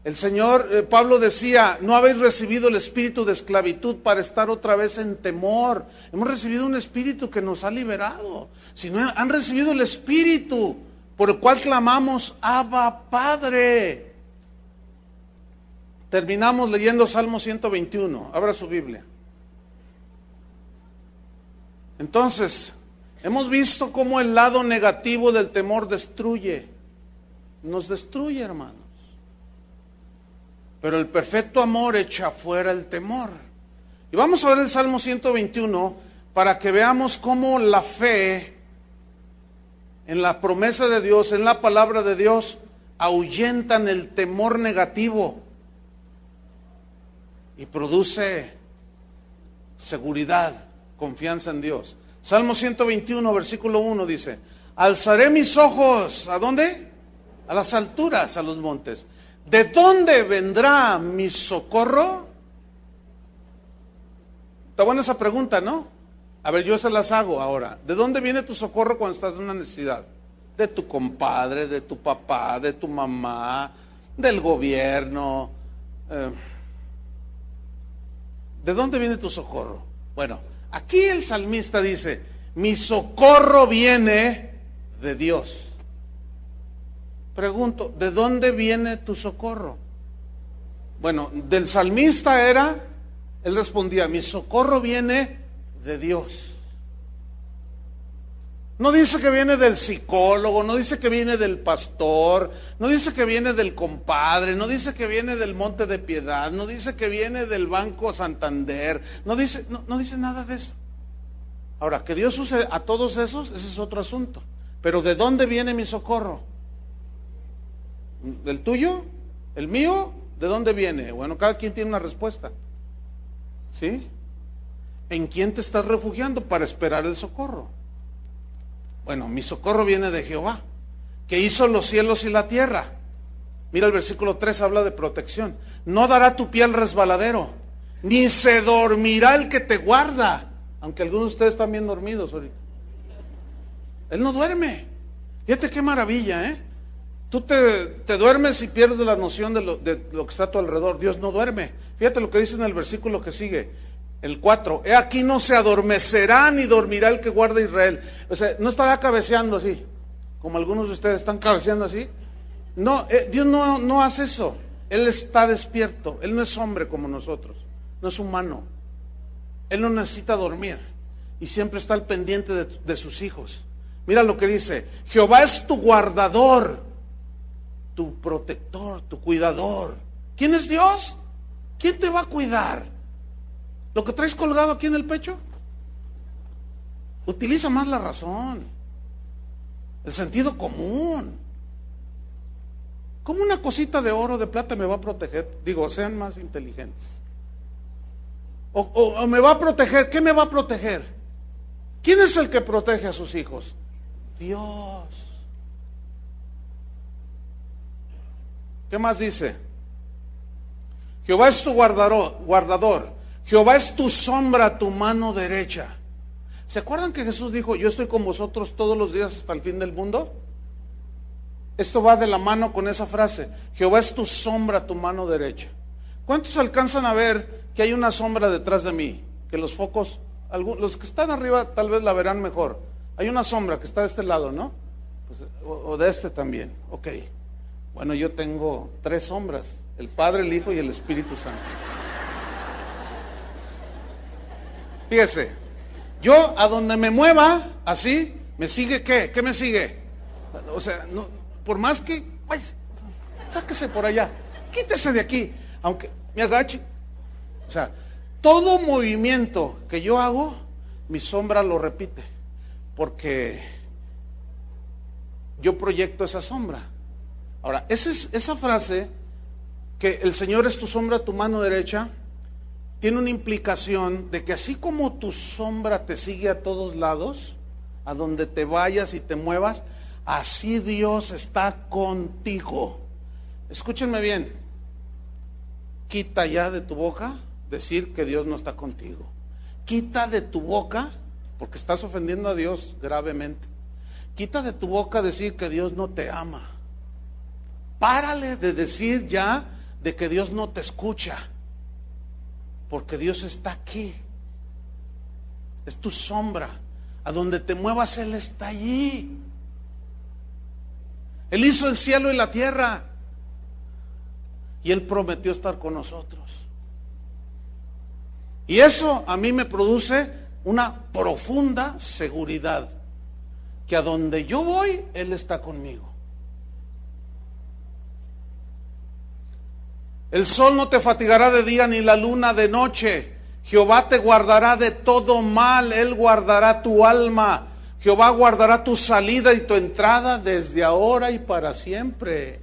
El Señor, Pablo decía, no habéis recibido el espíritu de esclavitud para estar otra vez en temor. Hemos recibido un espíritu que nos ha liberado. Si no han recibido el espíritu por el cual clamamos, Abba, Padre. Terminamos leyendo Salmo 121. Abra su Biblia. Entonces, hemos visto cómo el lado negativo del temor destruye. Nos destruye, hermanos. Pero el perfecto amor echa fuera el temor. Y vamos a ver el Salmo 121 para que veamos cómo la fe en la promesa de Dios, en la palabra de Dios, ahuyentan el temor negativo. y produce seguridad, confianza en Dios. Salmo 121, versículo 1 dice: alzaré mis ojos, ¿a dónde? A las alturas, a los montes. ¿De dónde vendrá mi socorro? Está buena esa pregunta, ¿no? A ver, yo se las hago ahora. ¿De dónde viene tu socorro cuando estás en una necesidad? De tu compadre, de tu papá, de tu mamá, del gobierno. ¿De dónde viene tu socorro? Bueno, aquí el salmista dice: mi socorro viene de Dios. Pregunto, ¿de dónde viene tu socorro? Bueno, del salmista él respondía: mi socorro viene de Dios. No dice que viene del psicólogo, no dice que viene del pastor, no dice que viene del compadre, no dice que viene del Monte de Piedad, no dice que viene del Banco Santander, no dice nada de eso. Ahora, que Dios use a todos esos, ese es otro asunto. Pero ¿de dónde viene mi socorro? ¿Del tuyo? ¿El mío? ¿De dónde viene? Bueno, cada quien tiene una respuesta. ¿Sí? ¿En quién te estás refugiando para esperar el socorro? Bueno, mi socorro viene de Jehová, que hizo los cielos y la tierra. Mira el versículo 3, habla de protección. No dará tu pie al resbaladero, ni se dormirá el que te guarda. Aunque algunos de ustedes están bien dormidos ahorita. Él no duerme. Fíjate qué maravilla, ¿eh? Tú te duermes y pierdes la noción de lo que está a tu alrededor. Dios no duerme. Fíjate lo que dice en el versículo que sigue. El 4, he aquí no se adormecerá ni dormirá el que guarda Israel. O sea, no estará cabeceando así, como algunos de ustedes están cabeceando así. No, Dios no hace eso. Él está despierto. Él no es hombre como nosotros, no es humano. Él no necesita dormir y siempre está al pendiente de sus hijos. Mira lo que dice: Jehová es tu guardador, tu protector, tu cuidador. ¿Quién es Dios? ¿Quién te va a cuidar? ¿Lo que traes colgado aquí en el pecho? Utiliza más la razón, el sentido común. ¿Cómo una cosita de oro, de plata me va a proteger? Digo, sean más inteligentes. O me va a proteger. ¿Qué me va a proteger? ¿Quién es el que protege a sus hijos? Dios. ¿Qué más dice? Jehová es tu guardador. Jehová es tu sombra, tu mano derecha. ¿Se acuerdan que Jesús dijo: yo estoy con vosotros todos los días hasta el fin del mundo? Esto va de la mano con esa frase: Jehová es tu sombra, tu mano derecha. ¿Cuántos alcanzan a ver que hay una sombra detrás de mí? Que los focos, los que están arriba tal vez la verán mejor. Hay una sombra que está de este lado, ¿no? Pues, o de este también. Ok. Bueno, yo tengo 3 sombras: el Padre, el Hijo y el Espíritu Santo. Fíjese, yo a donde me mueva, así, ¿me sigue qué? ¿Qué me sigue? O sea, no, por más que, ay, sáquese por allá, quítese de aquí, aunque me agache. O sea, todo movimiento que yo hago, mi sombra lo repite, porque yo proyecto esa sombra. Ahora, esa frase, que el Señor es tu sombra, tu mano derecha, tiene una implicación de que así como tu sombra te sigue a todos lados, a donde te vayas y te muevas, así Dios está contigo. Escúchenme bien, quita ya de tu boca decir que Dios no está contigo. Quita de tu boca, porque estás ofendiendo a Dios gravemente, quita de tu boca decir que Dios no te ama. Párale de decir ya de que Dios no te escucha. Porque Dios está aquí. Es tu sombra. A donde te muevas, Él está allí. Él hizo el cielo y la tierra. Y Él prometió estar con nosotros. Y eso a mí me produce una profunda seguridad. Que a donde yo voy, Él está conmigo. El sol no te fatigará de día ni la luna de noche. Jehová te guardará de todo mal. Él guardará tu alma. Jehová guardará tu salida y tu entrada desde ahora y para siempre.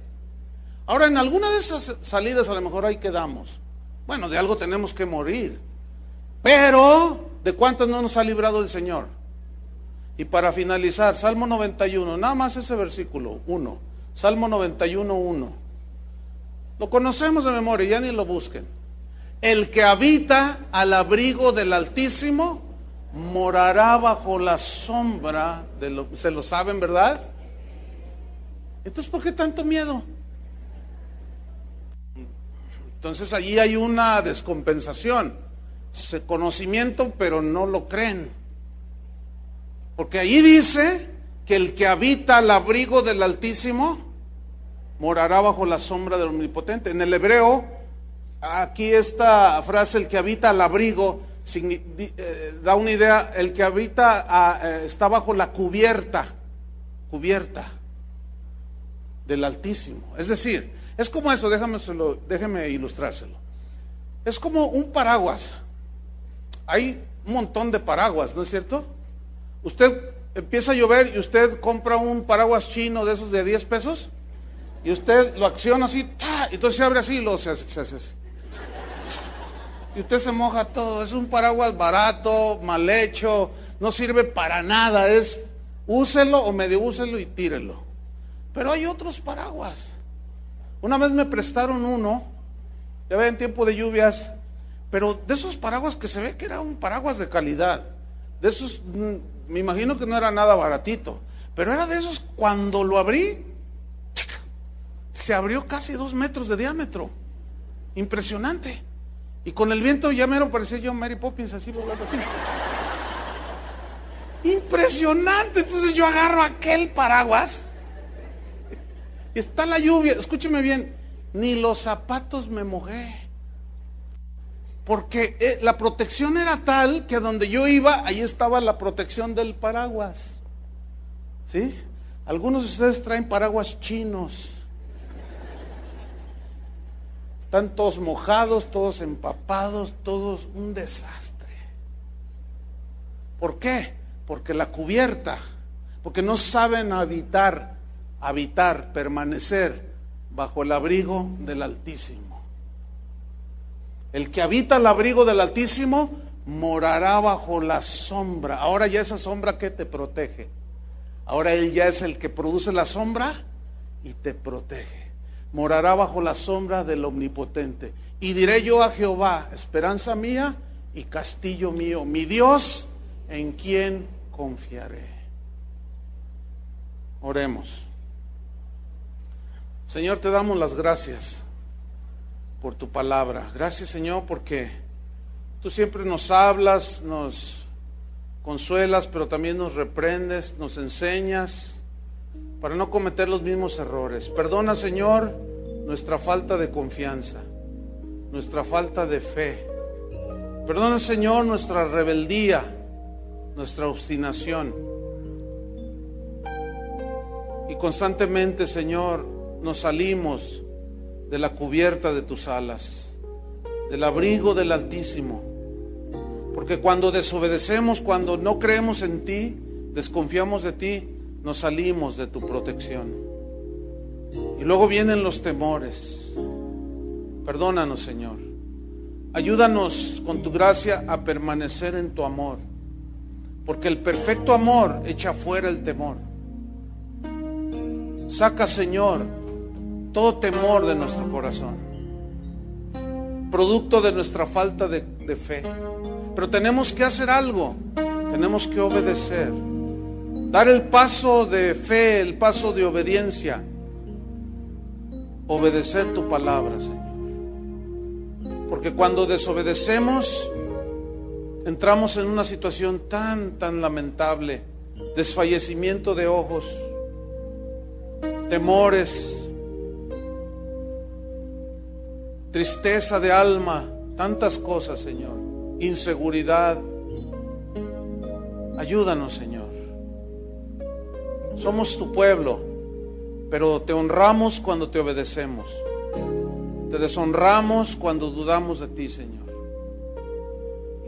Ahora, en alguna de esas salidas a lo mejor ahí quedamos. Bueno, de algo tenemos que morir. Pero, ¿de cuántas no nos ha librado el Señor? Y para finalizar, Salmo 91, nada más ese versículo 1. Salmo 91, 1. Lo conocemos de memoria, ya ni lo busquen. El que habita al abrigo del Altísimo morará bajo la sombra de lo... ¿Se lo saben, verdad? Entonces, ¿por qué tanto miedo? Entonces allí hay una descompensación, conocimiento, pero no lo creen. Porque ahí dice que el que habita al abrigo del Altísimo morará bajo la sombra del Omnipotente. En el hebreo, aquí esta frase, el que habita al abrigo, da una idea, el que habita está bajo la cubierta del Altísimo. Es decir, es como eso, déjeme ilustrárselo. Es como un paraguas. Hay un montón de paraguas, ¿no es cierto? Usted empieza a llover y usted compra un paraguas chino de esos de 10 pesos y usted lo acciona así, ¡tá! Y entonces se abre así y luego se hace así. Y usted se moja todo. Es un paraguas barato, mal hecho, no sirve para nada. Es úselo o medio úselo y tírelo. Pero hay otros paraguas. Una vez me prestaron uno, ya ve en tiempo de lluvias, pero de esos paraguas que se ve que era un paraguas de calidad. De esos, me imagino que no era nada baratito, pero era de esos, cuando lo abrí, se abrió casi 2 metros de diámetro. Impresionante. Y con el viento ya mero parecía yo Mary Poppins, así volando así. Impresionante. Entonces yo agarro aquel paraguas y está la lluvia, escúcheme bien, ni los zapatos me mojé. Porque la protección era tal que donde yo iba, ahí estaba la protección del paraguas. ¿Sí? Algunos de ustedes traen paraguas chinos. Están todos mojados, todos empapados, todos un desastre. ¿Por qué? Porque la cubierta, porque no saben habitar, permanecer bajo el abrigo del Altísimo. El que habita el abrigo del Altísimo morará bajo la sombra. Ahora ya esa sombra que te protege. Ahora Él ya es el que produce la sombra y te protege. Morará bajo la sombra del Omnipotente. Y diré yo a Jehová, esperanza mía y castillo mío, mi Dios, en quien confiaré. Oremos. Señor, te damos las gracias por tu palabra. Gracias, Señor, porque tú siempre nos hablas, nos consuelas, pero también nos reprendes, nos enseñas para no cometer los mismos errores. Perdona, Señor, nuestra falta de confianza, nuestra falta de fe. Perdona, Señor, nuestra rebeldía, nuestra obstinación. Y constantemente, Señor, nos salimos de la cubierta de tus alas, del abrigo del Altísimo. Porque cuando desobedecemos, cuando no creemos en ti, desconfiamos de ti, nos salimos de tu protección. Y luego vienen los temores. Perdónanos, Señor. Ayúdanos con tu gracia a permanecer en tu amor. Porque el perfecto amor echa fuera el temor. Saca, Señor, todo temor de nuestro corazón, producto de nuestra falta de fe. Pero tenemos que hacer algo, tenemos que obedecer, dar el paso de fe, el paso de obediencia, obedecer tu palabra, Señor. Porque cuando desobedecemos, entramos en una situación tan lamentable, desfallecimiento de ojos, temores, tristeza de alma, tantas cosas, Señor, inseguridad. Ayúdanos, Señor. Somos tu pueblo, pero te honramos cuando te obedecemos. Te deshonramos cuando dudamos de ti, Señor.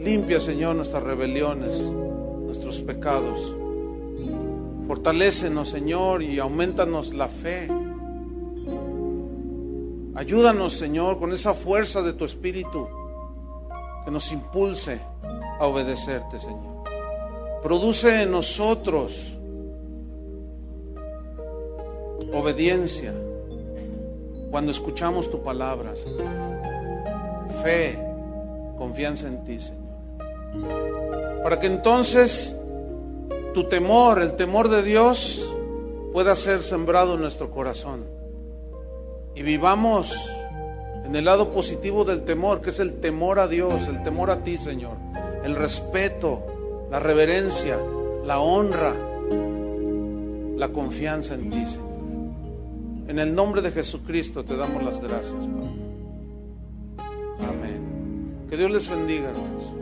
Limpia, Señor, nuestras rebeliones, nuestros pecados. Fortalécenos, Señor, y aumentanos la fe. Ayúdanos, Señor, con esa fuerza de tu Espíritu que nos impulse a obedecerte, Señor. Produce en nosotros obediencia cuando escuchamos tu palabra, Señor. Fe, confianza en ti, Señor. Para que entonces tu temor, el temor de Dios, pueda ser sembrado en nuestro corazón. Y vivamos en el lado positivo del temor, que es el temor a Dios, el temor a ti, Señor. El respeto, la reverencia, la honra, la confianza en ti, Señor. En el nombre de Jesucristo te damos las gracias, Padre. Amén. Que Dios les bendiga, hermanos.